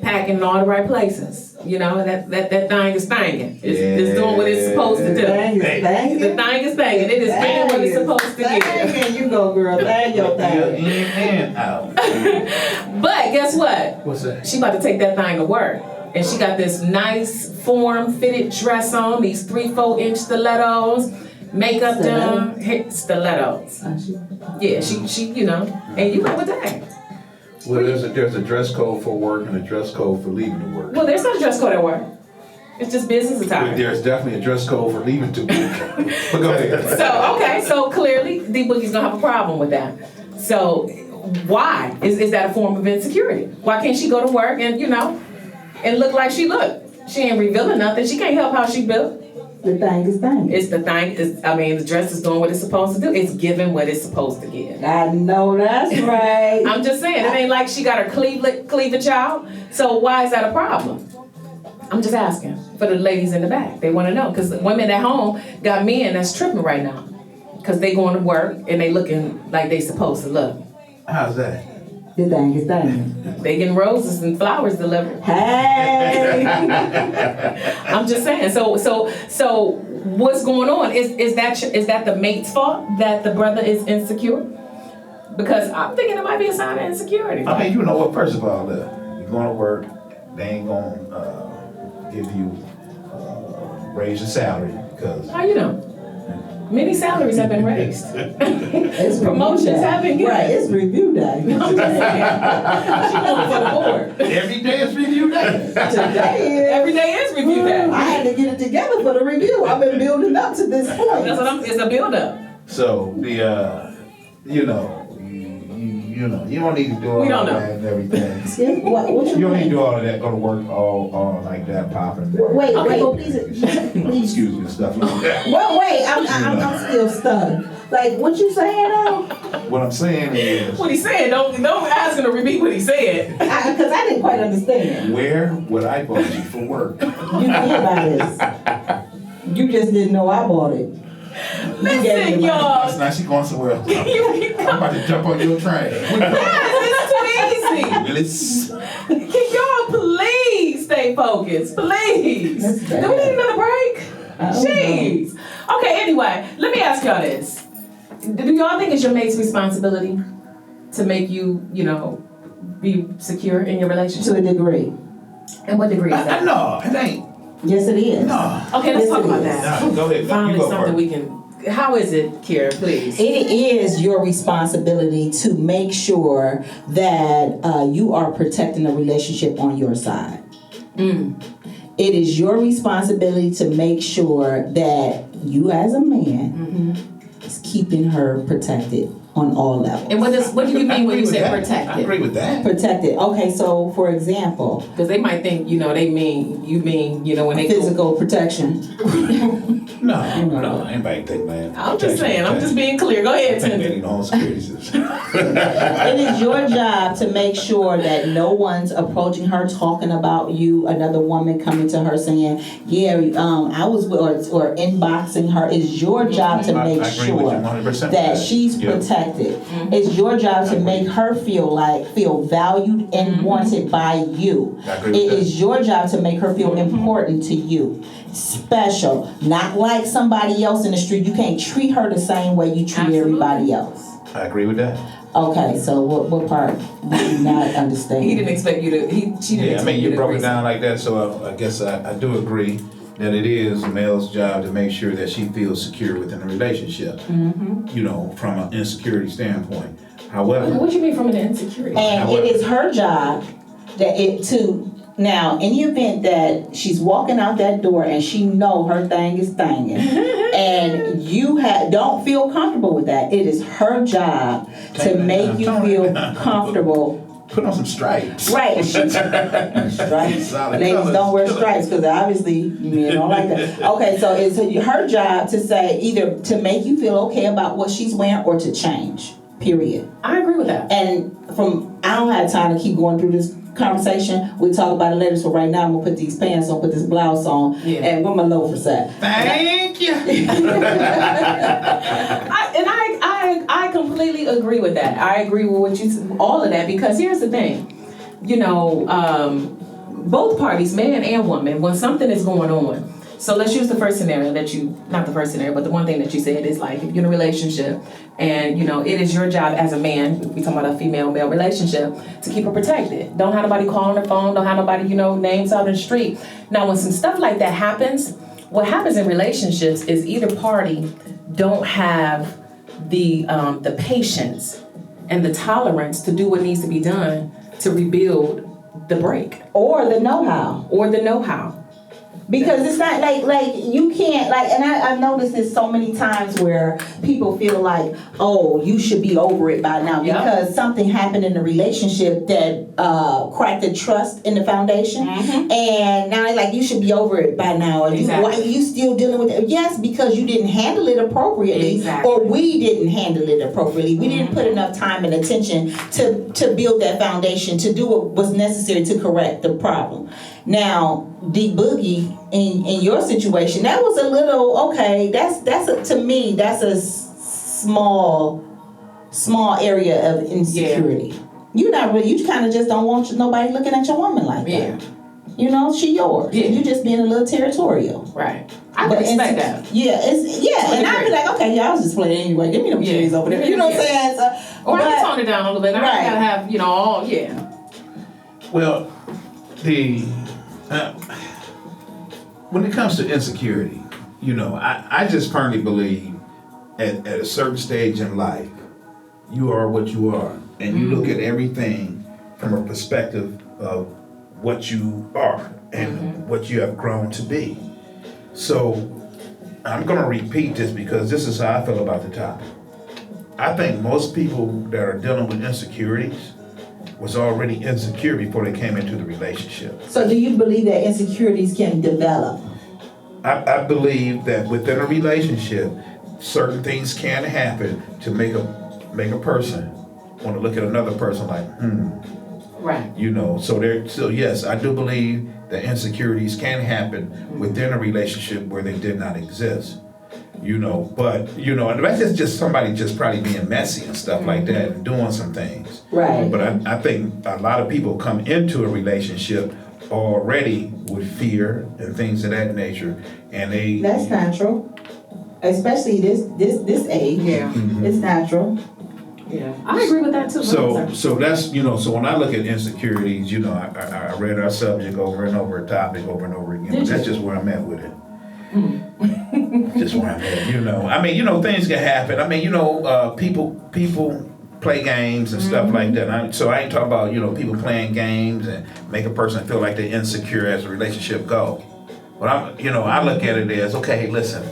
Speaker 2: packing in all the right places. You know, and that thing is thangin'. It's doing what it's supposed to do.
Speaker 3: The thing is thangin'.
Speaker 2: The thing is thangin'. It is getting what it's supposed to get.
Speaker 3: Thangin', you go, girl. Thang your thing.
Speaker 1: In and out.
Speaker 2: But guess what?
Speaker 1: What's that?
Speaker 2: She about to take that thing to work. And she got this nice form-fitted dress on, these 3-4 inch stilettos, makeup done, stilettos. Yeah, she, you know, and you know what that.
Speaker 1: Well, there's a dress code for work and a dress code for leaving to work.
Speaker 2: Well, there's no dress code at work. It's just business attire.
Speaker 1: There's definitely a dress code for leaving to work. But go ahead.
Speaker 2: So clearly, D Boogie's gonna have a problem with that. So why is that a form of insecurity? Why can't she go to work and and look like she look? She ain't revealing nothing. She can't help how she built.
Speaker 3: The thing is thing.
Speaker 2: It's the thing. The dress is doing what it's supposed to do. It's giving what it's supposed to give.
Speaker 3: I know that's right.
Speaker 2: I'm just saying, it ain't like she got her cleavage out. So why is that a problem? I'm just asking for the ladies in the back. They want to know because women at home got men that's tripping right now because they going to work and they looking like they supposed to look.
Speaker 1: How's that?
Speaker 3: The thing is thing.
Speaker 2: They getting roses and flowers delivered.
Speaker 3: Hey.
Speaker 2: I'm just saying. So what's going on? Is that the mate's fault that the brother is insecure? Because I'm thinking it might be a sign of insecurity.
Speaker 1: I mean, you know what? First of all, you're going to work. They ain't going to give you raise your salary because.
Speaker 2: How you know? Many salaries have been raised.
Speaker 3: It's
Speaker 2: Promotions
Speaker 3: review day.
Speaker 2: have been given.
Speaker 3: Right, it's review day.
Speaker 2: I'm just saying. She going for the board.
Speaker 1: Every day is review day.
Speaker 3: Today
Speaker 2: Every day is review
Speaker 3: I
Speaker 2: day.
Speaker 3: had to get it together for the review. I've been building up to this point.
Speaker 2: That's what it's a build up.
Speaker 1: So you don't need to do all
Speaker 2: We don't
Speaker 1: that
Speaker 2: know.
Speaker 1: and everything.
Speaker 3: What
Speaker 1: You don't need to
Speaker 3: mean?
Speaker 1: do all of that. Go to work all like that, popping.
Speaker 3: Wait,
Speaker 2: Okay.
Speaker 3: please.
Speaker 1: Excuse me, and stuff like that.
Speaker 3: Well, wait, I'm still stunned. Like, what you saying though?
Speaker 1: What I'm saying is,
Speaker 2: What he said, don't ask him to repeat what he said.
Speaker 3: Because I didn't quite understand.
Speaker 1: where would I bought you for work?
Speaker 3: You did buy this. You just didn't know I bought it.
Speaker 2: Listen, y'all.
Speaker 1: Now she going somewhere else. I'm about to jump on your train.
Speaker 2: It's too easy.
Speaker 1: Let's-
Speaker 2: Can y'all please stay focused? Please.
Speaker 3: That's
Speaker 2: Do
Speaker 3: bad.
Speaker 2: we need another break?
Speaker 3: I don't
Speaker 2: Jeez. Okay, anyway, let me ask y'all this. Do y'all think it's your mate's responsibility to make you, be secure in your
Speaker 3: To
Speaker 2: relationship?
Speaker 3: a degree.
Speaker 2: And what degree is that?
Speaker 1: No, it ain't.
Speaker 3: Yes, it is.
Speaker 1: No.
Speaker 2: Okay, let's
Speaker 3: Yes,
Speaker 2: talk
Speaker 3: it
Speaker 2: about
Speaker 3: is.
Speaker 2: that.
Speaker 1: No, go ahead.
Speaker 2: Finally,
Speaker 1: You go
Speaker 2: something
Speaker 1: first.
Speaker 2: we can. How is it, Kira? Please.
Speaker 3: It is your responsibility to make sure that you are protecting the relationship on your side. It is your responsibility to make sure that you as a man is keeping her protected on all levels.
Speaker 2: And what do you mean when you say
Speaker 1: I
Speaker 2: protected?
Speaker 1: agree with that.
Speaker 3: Protected. Okay, so for example,
Speaker 2: Because they might think, you mean, when they go.
Speaker 3: physical protection.
Speaker 1: No, anybody take man.
Speaker 2: I'm just saying, I'm just being clear. Go ahead,
Speaker 1: I think they
Speaker 2: Tinder.
Speaker 1: need home security system.
Speaker 3: It is your job to make sure that no one's approaching her talking about you, another woman coming to her saying, I was with, or inboxing her. It's your job to
Speaker 1: I
Speaker 3: make
Speaker 1: agree with you
Speaker 3: sure
Speaker 1: 100% with
Speaker 3: that she's
Speaker 1: Yeah.
Speaker 3: protected. It's your job to make her feel valued and wanted by you.
Speaker 1: I agree with
Speaker 3: It
Speaker 1: that.
Speaker 3: is your job to make her feel important to you. Special, not like somebody else in the street. You can't treat her the same way you treat
Speaker 2: Absolutely.
Speaker 3: everybody else.
Speaker 1: I agree with that.
Speaker 3: Okay, so what part did you not understand?
Speaker 2: He didn't expect you to. She didn't
Speaker 1: Yeah, I
Speaker 2: expect
Speaker 1: mean,
Speaker 2: you
Speaker 1: you
Speaker 2: to
Speaker 1: broke
Speaker 2: agree.
Speaker 1: it down like that, so I guess I do agree that it is a male's job to make sure that she feels secure within a relationship, from an insecurity standpoint. However,
Speaker 2: What do you mean from an insecurity?
Speaker 3: And
Speaker 1: However-
Speaker 3: it is her job to Now, in the event that she's walking out that door and she know her thing is thanging, and you don't feel comfortable with that, it is her job to make you feel comfortable.
Speaker 1: Put on some stripes.
Speaker 3: Right. Stripes.
Speaker 1: Solid
Speaker 3: Ladies
Speaker 1: colors.
Speaker 3: don't wear stripes because obviously men don't like that. Okay, so it's her job to say either to make you feel okay about what she's wearing or to change. Period.
Speaker 2: I agree with that.
Speaker 3: And I don't have time to keep going through this conversation. We'll talk about it later. So right now I'm gonna put these pants on, put this blouse on, and where my loafers at.
Speaker 1: Thank you.
Speaker 2: I completely agree with that. I agree with what all of that, because here's the thing, both parties, man and woman, when something is going on. So let's use the first scenario not the first scenario, but the one thing that you said is like, if you're in a relationship and, it is your job as a man, we talking about a female-male relationship, to keep her protected. Don't have nobody calling her phone, don't have nobody, names out in the street. Now, when some stuff like that happens, what happens in relationships is either party don't have the patience and the tolerance to do what needs to be done to rebuild the break.
Speaker 3: Or the know-how. Because it's not like you can't and I've noticed this so many times where people feel like, oh, you should be over it by now because something happened in the relationship that cracked the trust in the foundation, and now they're like, you should be over it by now. And why are you still dealing with it? Yes, because you didn't handle it appropriately, or we didn't handle it appropriately. We didn't put enough time and attention to build that foundation, to do what was necessary to correct the problem. Now, D Boogie, in your situation, that was a little okay. To me, that's a small area of insecurity. Yeah. You're not really. You kind of just don't want nobody looking at your woman like that. She yours. Yeah. You're just being a little territorial.
Speaker 2: Right. I can respect that.
Speaker 3: Yeah, and I'd be like, okay, I was just playing anyway. Give me them cheese over there. You know what I'm saying? So,
Speaker 2: or I can tone it down a little bit. I gotta have, all.
Speaker 1: Well, when it comes to insecurity, I just firmly believe at a certain stage in life, you are what you are. And you look at everything from a perspective of what you are and what you have grown to be. So I'm going to repeat this because this is how I feel about the topic. I think most people that are dealing with insecurities was already insecure before they came into the relationship.
Speaker 3: So do you believe that insecurities can develop?
Speaker 1: I believe that within a relationship, certain things can happen to make a person want to look at another person like,
Speaker 2: Right.
Speaker 1: So yes, I do believe that insecurities can happen within a relationship where they did not exist. But that's just somebody just probably being messy and stuff like that and doing some things.
Speaker 3: Right.
Speaker 1: But I think a lot of people come into a relationship already with fear and things of that nature, and
Speaker 3: that's natural, especially this age. Yeah, it's natural.
Speaker 2: Yeah, I agree with that too.
Speaker 1: So that's so when I look at insecurities, I read our subject over and over, a topic over and over again. But that's just where I'm at with it. Just where I'm at, things can happen. People play games and stuff like that. So I ain't talking about people playing games and make a person feel like they're insecure as a relationship go. But I look at it as, okay, listen,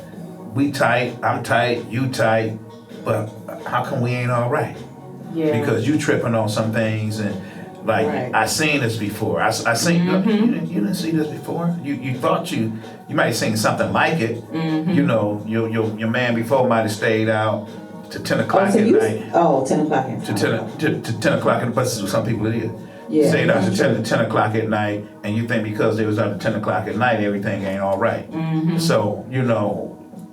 Speaker 1: we tight, I'm tight, you tight, but how come we ain't all right? Yeah. Because you tripping on some things and I seen this before. I seen you didn't see this before. You thought you might have seen something like it. Your man before might have stayed out to 10 o'clock at night.
Speaker 3: 10 o'clock at night.
Speaker 1: To 10 o'clock, but some people it is.
Speaker 3: Yeah.
Speaker 1: Stayed out to 10 o'clock at night, and you think because they was out at 10 o'clock at night, everything ain't all right. So,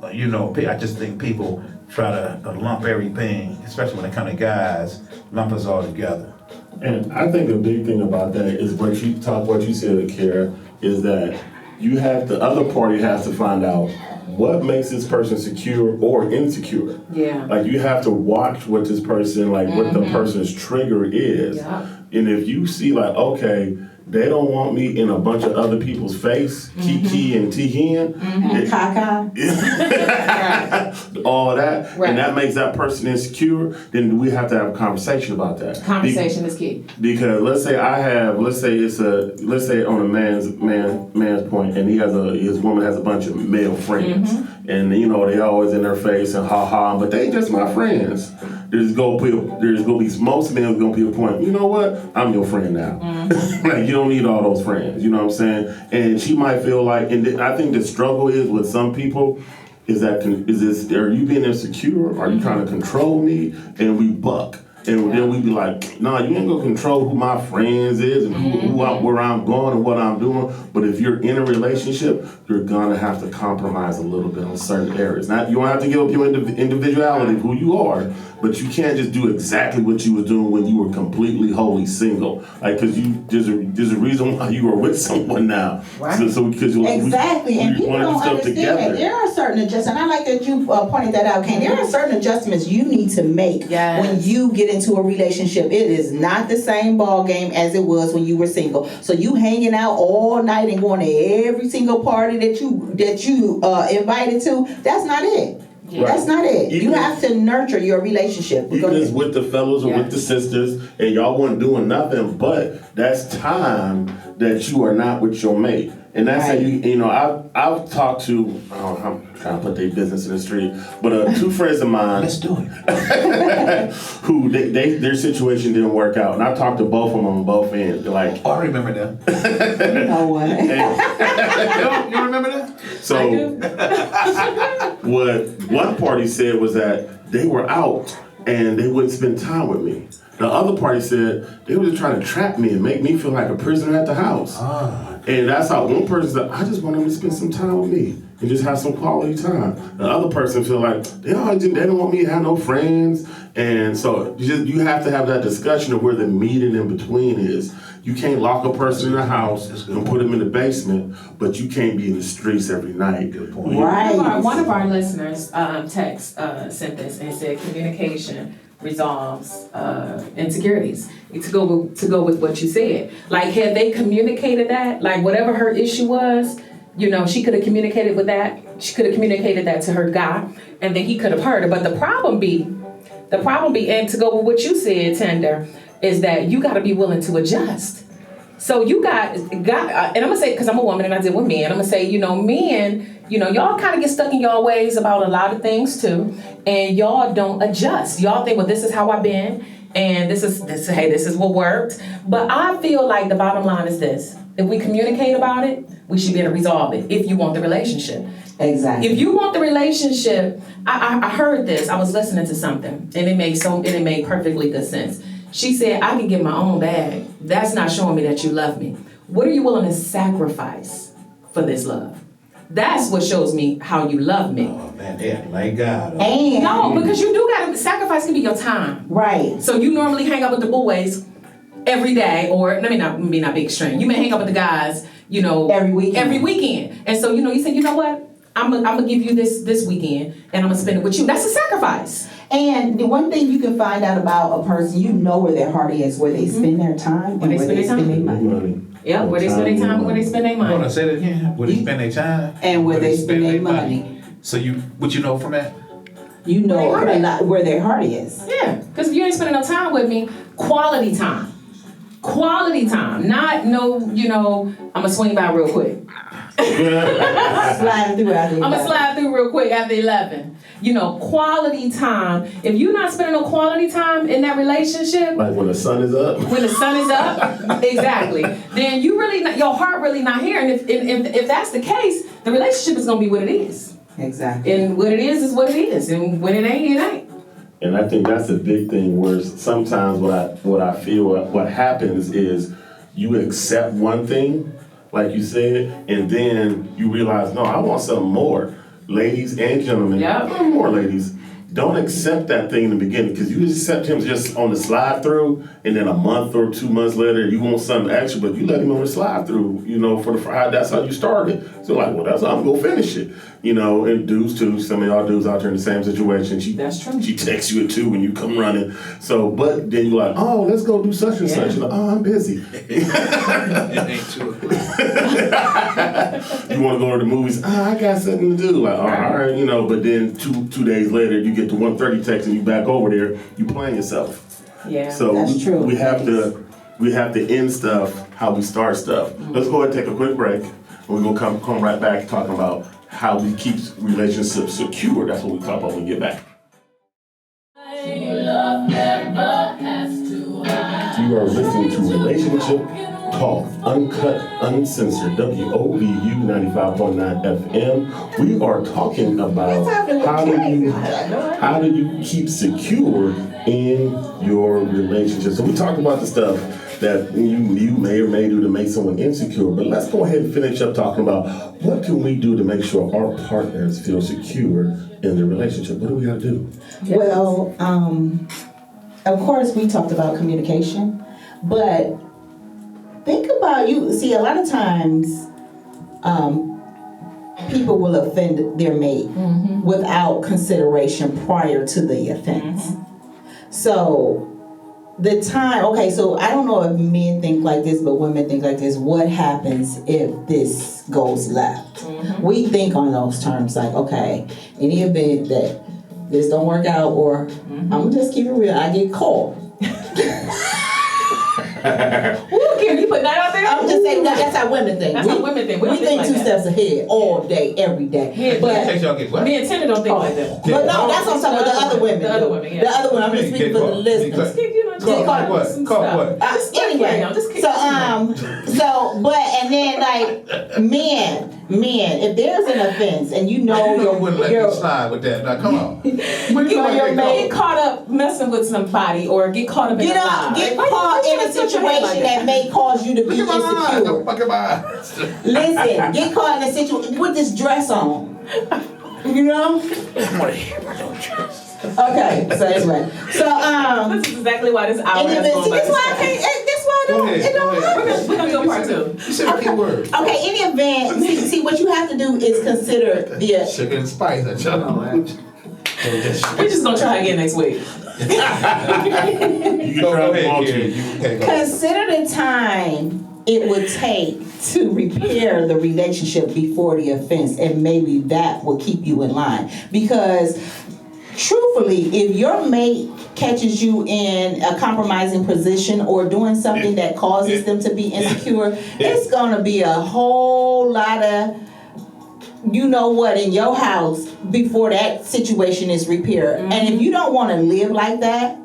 Speaker 1: I just think people try to lump everything, especially when it comes to guys, lump us all together.
Speaker 4: And I think a big thing about that is what you said, Kara, is that the other party has to find out what makes this person secure or insecure.
Speaker 2: Yeah.
Speaker 4: Like you have to watch what this person, what the person's trigger is.
Speaker 2: Yeah.
Speaker 4: And if you see like, okay, they don't want me in a bunch of other people's face, Kiki and Tihin,
Speaker 3: And Kaka.
Speaker 4: all that,
Speaker 2: Right.
Speaker 4: and that makes that person insecure, then we have to have a conversation about that.
Speaker 2: Conversation is key.
Speaker 4: Because let's say on a man's point, and his woman has a bunch of male friends, and they always in their face and ha ha, but they just my friends. There's gonna be most men gonna be a point. You know what? I'm your friend now. Like you don't need all those friends. You know what I'm saying? And she might feel like, and I think the struggle is with some people. Are you being insecure? Are you trying to control me? And we buck. And then we be like, nah, you ain't gonna control who my friends is and where I'm going and what I'm doing. But if you're in a relationship, you're gonna have to compromise a little bit on certain areas. Not you don't have to give up your individuality of who you are, but you can't just do exactly what you were doing when you were completely wholly single. Like, cause there's a reason why you are with someone now.
Speaker 2: Right.
Speaker 4: So because
Speaker 3: Exactly, and people don't understand that there are certain adjustments. I like that you pointed that out, Ken. There are certain adjustments you need to make when you get into a relationship. It is not the same ball game as it was when you were single. So you hanging out all night and going to every single party that you invited to. That's not it.
Speaker 2: Yeah.
Speaker 3: That's not it.
Speaker 4: Even
Speaker 3: you have to nurture your relationship.
Speaker 4: Even as with the fellas or with the sisters, and y'all weren't doing nothing, but that's time that you are not with your mate. And that's how I've talked to, I'm trying to put their business in the street, but two friends of mine.
Speaker 1: Let's do it.
Speaker 4: Who their situation didn't work out. And I talked to both of them on both ends. They're like,
Speaker 1: Oh, I remember them.
Speaker 3: You know what?
Speaker 1: You remember that?
Speaker 4: So what one party said was that they were out and they wouldn't spend time with me. The other party said they were just trying to trap me and make me feel like a prisoner at the house. And that's how one person said, I just want them to spend some time with me and just have some quality time. The other person feel like they don't want me to have no friends. And so you have to have that discussion of where the meeting in between is. You can't lock a person in the house and put them in the basement, but you can't be in the streets every night.
Speaker 1: Good point.
Speaker 3: Right.
Speaker 2: One of our listeners sent this and said communication resolves insecurities. To go with what you said, like had they communicated that, like whatever her issue was, she could have communicated with that. She could have communicated that to her guy, and then he could have heard her. But the problem be, and to go with what you said, Tender, is that you got to be willing to adjust. So you got, and I'm gonna say, because I'm a woman and I deal with men, I'm gonna say, men, y'all kind of get stuck in y'all ways about a lot of things too, and y'all don't adjust. Y'all think, well, this is how I've been, and this is what worked. But I feel like the bottom line is this: if we communicate about it, we should be able to resolve it. If you want the relationship.
Speaker 3: Exactly.
Speaker 2: If you want the relationship, I heard this. I was listening to something, and it made perfectly good sense. She said, I can get my own bag. That's not showing me that you love me. What are you willing to sacrifice for this love? That's what shows me how you love me.
Speaker 1: Oh man, yeah, my God.
Speaker 3: And
Speaker 2: No, because you do gotta sacrifice can be your time.
Speaker 3: right.
Speaker 2: So you normally hang out with the boys every day, or let me not be extreme. You may hang out with the guys,
Speaker 3: Every weekend.
Speaker 2: And so you say, you know what? I'm gonna give you this weekend, and I'm gonna spend it with you. That's a sacrifice.
Speaker 3: And the one thing you can find out about a person, where their heart is, where they spend their time, and where they spend their money.
Speaker 2: Yeah, where they spend their time and where they spend their
Speaker 1: Hold on,
Speaker 2: money.
Speaker 1: say that again. Where they spend their time
Speaker 3: And where they spend their money.
Speaker 1: So what you know from that?
Speaker 3: You know
Speaker 2: Where they
Speaker 3: a lot where their heart is.
Speaker 2: Yeah, because if you ain't spending no time with me, quality time. Quality time, not no, I'm gonna swing by real quick.
Speaker 3: Slide through after
Speaker 2: I'm gonna slide through real quick after 11. Quality time. If you're not spending no quality time in that relationship,
Speaker 4: Like when the sun is up.
Speaker 2: when the sun is up, exactly, then you really not, your heart really not here. And if that's the case, the relationship is gonna be what it is.
Speaker 3: Exactly.
Speaker 2: And what it is what it is. And when it ain't, it ain't.
Speaker 4: And I think that's a big thing where sometimes what I feel what happens is you accept one thing, like you said, and then you realize, no, I want something more. Ladies and gentlemen,
Speaker 2: Yep.
Speaker 4: more ladies, don't accept that thing in the beginning, because you accept him just on the slide through, and then a month or 2 months later, you want something extra, but you let him on the slide through, for the Friday. That's how you started. So like, well, that's how I'm gonna finish it. And dudes too, some of y'all dudes out there in the same situation.
Speaker 2: That's true.
Speaker 4: She texts you at 2 when you come running. So, but then you're like, oh, let's go do such and such. You're like, oh, I'm busy.
Speaker 1: It ain't 2 o'clock.
Speaker 4: You want to go to the movies? I got something to do. Like, all right, But then two days later, you get the 1:30 text and you back over there. You playing yourself.
Speaker 2: Yeah.
Speaker 4: So
Speaker 3: That's true.
Speaker 4: we have to end stuff how we start stuff. Let's go ahead and take a quick break. We're gonna come right back talking about how we keep relationships secure. That's what we talk about when we get back. You are listening to Relationship Talk, Uncut, Uncensored, WOVU 95.9 FM. We are talking about how do you keep secure in your relationship. So we talked about the stuff that you may or may do to make someone insecure, but let's go ahead and finish up talking about what can we do to make sure our partners feel secure in their relationship. What do we got to do?
Speaker 3: Well, of course, we talked about communication, but think about see, a lot of times people will offend their mate without consideration prior to the offense. So so I don't know if men think like this, but women think like this. What happens if this goes left? We think on those terms, like, okay, in the event that this don't work out, or I'm gonna just keep it real, I get caught.
Speaker 2: Can you put that out there?
Speaker 3: I'm just saying that's how women think.
Speaker 2: That's how women think.
Speaker 3: We think
Speaker 2: like
Speaker 3: 2
Speaker 2: that.
Speaker 3: steps ahead all day, every day.
Speaker 2: Yeah,
Speaker 3: but
Speaker 1: Y'all get what?
Speaker 2: me and Tina don't think like that.
Speaker 3: But no, that's what I'm talking about. The other women.
Speaker 2: The other women, yeah.
Speaker 3: The other one. I'm just speaking for the listeners.
Speaker 1: Caught what?
Speaker 3: Anyway, and then like men, if there's an offense and you
Speaker 1: wouldn't let me slide with that. Now come on.
Speaker 2: Get caught up messing with somebody or get caught up in a lie.
Speaker 3: Get caught in a situation that may cause you to be insecure. Listen, get caught in a situation with this dress on. Okay, so anyway,
Speaker 2: this is exactly why this hour has gone by.
Speaker 3: That's why it don't happen.
Speaker 2: We're gonna do part 2.
Speaker 1: You said a key word.
Speaker 3: Okay, any event, see what you have to do is consider the
Speaker 1: Sugar and spice.
Speaker 2: We're just gonna try again next week.
Speaker 3: Consider the time it would take to repair the relationship before the offense, and maybe that will keep you in line. Because truthfully, if your mate catches you in a compromising position or doing something that causes them to be insecure, it's gonna be a whole lot of in your house before that situation is repaired. And if you don't want to live like that,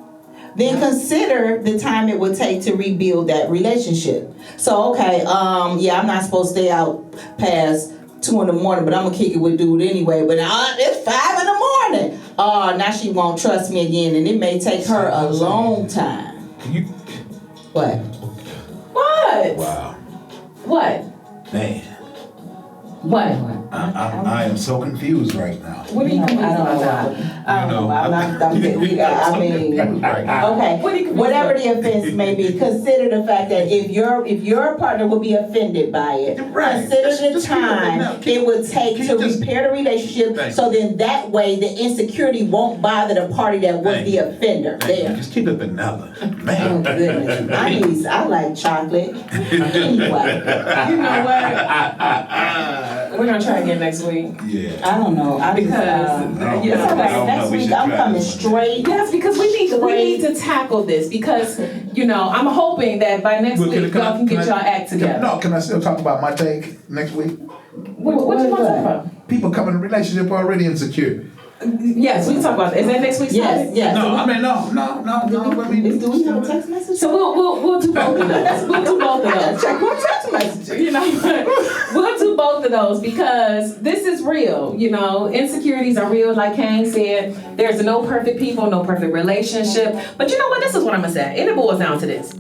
Speaker 3: then consider the time it would take to rebuild that relationship. So, okay, I'm not supposed to stay out past 2 in the morning, but I'm gonna kick it with dude anyway. But it's 5 in the morning. Now she won't trust me again, and it may take her a long time. What?
Speaker 1: Wow.
Speaker 2: What?
Speaker 1: Man.
Speaker 2: What?
Speaker 1: I am so confused right now.
Speaker 2: What are you confused about?
Speaker 3: Okay. Whatever the offense may be, consider the fact that if your partner will be offended by it, consider the time it would take to repair the relationship. So then that way the insecurity won't bother the party that was the offender. There.
Speaker 1: Just keep it vanilla, man.
Speaker 3: Oh goodness. I like chocolate. Anyway.
Speaker 2: You know what? We're gonna try again next week.
Speaker 1: Yeah.
Speaker 3: I don't know. Next week I'm coming straight.
Speaker 2: Yes, because we need to tackle this because I'm hoping that by next week y'all can get y'all act together.
Speaker 1: Can I still talk about my take next week?
Speaker 2: What you want to talk about?
Speaker 1: People come in a relationship already insecure.
Speaker 2: Yes, we can talk about that. Is that next week's topic?
Speaker 3: Yes.
Speaker 1: No. I mean,
Speaker 3: Do we have a text message?
Speaker 2: So we'll do both of those. We'll do both of those.
Speaker 3: Check my text message.
Speaker 2: We'll do both of those because this is real. Insecurities are real. Like Kane said, there's no perfect people, no perfect relationship. But you know what? This is what I'm gonna say. And it boils down to this: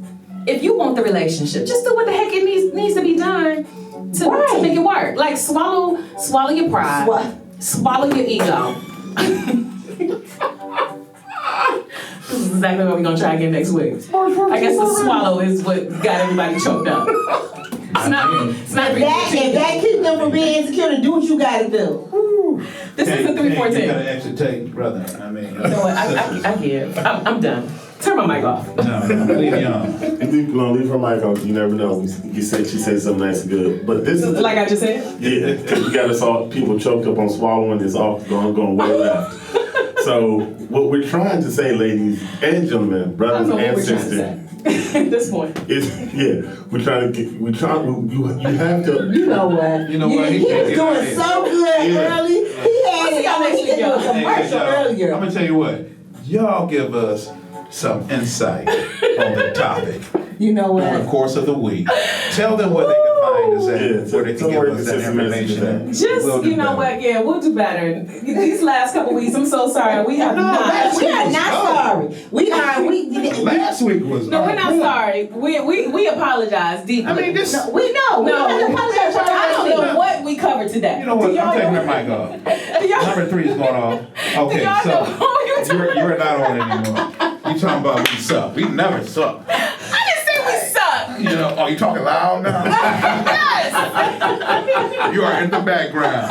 Speaker 2: if you want the relationship, just do what the heck it needs to be done to make it work. Like swallow your pride, swallow your ego. exactly what we're gonna try again next week. I guess the swallow is what got everybody choked up. It's not
Speaker 3: If that keeps them from being insecure, to do what you gotta do.
Speaker 2: This is a
Speaker 1: You
Speaker 2: 314.
Speaker 1: got an extra take, brother. I mean,
Speaker 2: You know what? I give. I'm done. Turn my mic off.
Speaker 1: no, leave me on.
Speaker 4: Leave her mic on. You never know. She said something nice and good. But this is
Speaker 2: Like I just said.
Speaker 4: yeah, because you got us all people choked up on swallowing. It's all going way left. So what we're trying to say, ladies and gentlemen,
Speaker 2: I
Speaker 4: brothers
Speaker 2: don't know what
Speaker 4: and
Speaker 2: we're trying to
Speaker 4: sisters,
Speaker 2: say at this point.
Speaker 4: is we're trying to get you have to.
Speaker 3: You know what?
Speaker 1: You know what?
Speaker 3: He was
Speaker 1: He-
Speaker 3: doing so good
Speaker 4: Yeah.
Speaker 3: early. He had it on. He could do a commercial earlier.
Speaker 1: I'm gonna tell you what. Y'all give us some insight on the topic
Speaker 3: You know
Speaker 1: over the
Speaker 3: what?
Speaker 1: course of the week. Tell them where they can find us at,
Speaker 4: Yeah,
Speaker 1: where they can
Speaker 4: tell
Speaker 1: give
Speaker 4: where
Speaker 1: us
Speaker 4: the
Speaker 1: that
Speaker 4: system is
Speaker 1: information.
Speaker 4: today.
Speaker 2: Just,
Speaker 1: We'll do
Speaker 2: you know
Speaker 1: better.
Speaker 2: what? Yeah, we'll do better. These last couple weeks, I'm so sorry. We have not.
Speaker 3: We are not sorry. We
Speaker 1: Last week was.
Speaker 2: No, we're not sorry. We apologize deeply.
Speaker 1: I mean, this.
Speaker 3: we know. We
Speaker 2: No,
Speaker 3: have to apologize for
Speaker 2: I don't
Speaker 3: our
Speaker 2: know what we covered today.
Speaker 1: You know what?
Speaker 2: Do y'all
Speaker 1: I'm taking
Speaker 2: know-
Speaker 1: her mic off.
Speaker 2: Do y'all-
Speaker 1: Number 3 is going off. Okay,
Speaker 2: y'all
Speaker 1: so
Speaker 2: know who you talking
Speaker 1: you're not on anymore. You talking about we suck? We never suck.
Speaker 2: I didn't say we suck.
Speaker 1: You know? Oh, you talking loud now? You are in the background.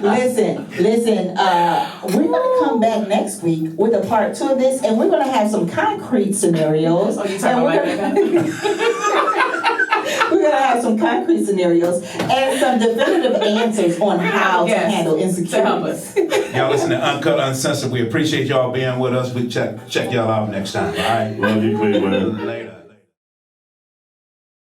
Speaker 3: Listen. We're gonna come back next week with a part 2 of this, and we're gonna have some concrete scenarios.
Speaker 2: Oh, you
Speaker 3: And
Speaker 2: talking
Speaker 3: we're
Speaker 2: about
Speaker 3: gonna- We're gonna have some concrete scenarios and some definitive answers on how to
Speaker 2: Yes,
Speaker 3: handle
Speaker 2: to
Speaker 3: insecurity.
Speaker 2: help us.
Speaker 1: Y'all listen to Uncut Uncensored. We appreciate y'all being with us. We check y'all out next time. All right.
Speaker 4: Love you, Cleveland.
Speaker 1: Later.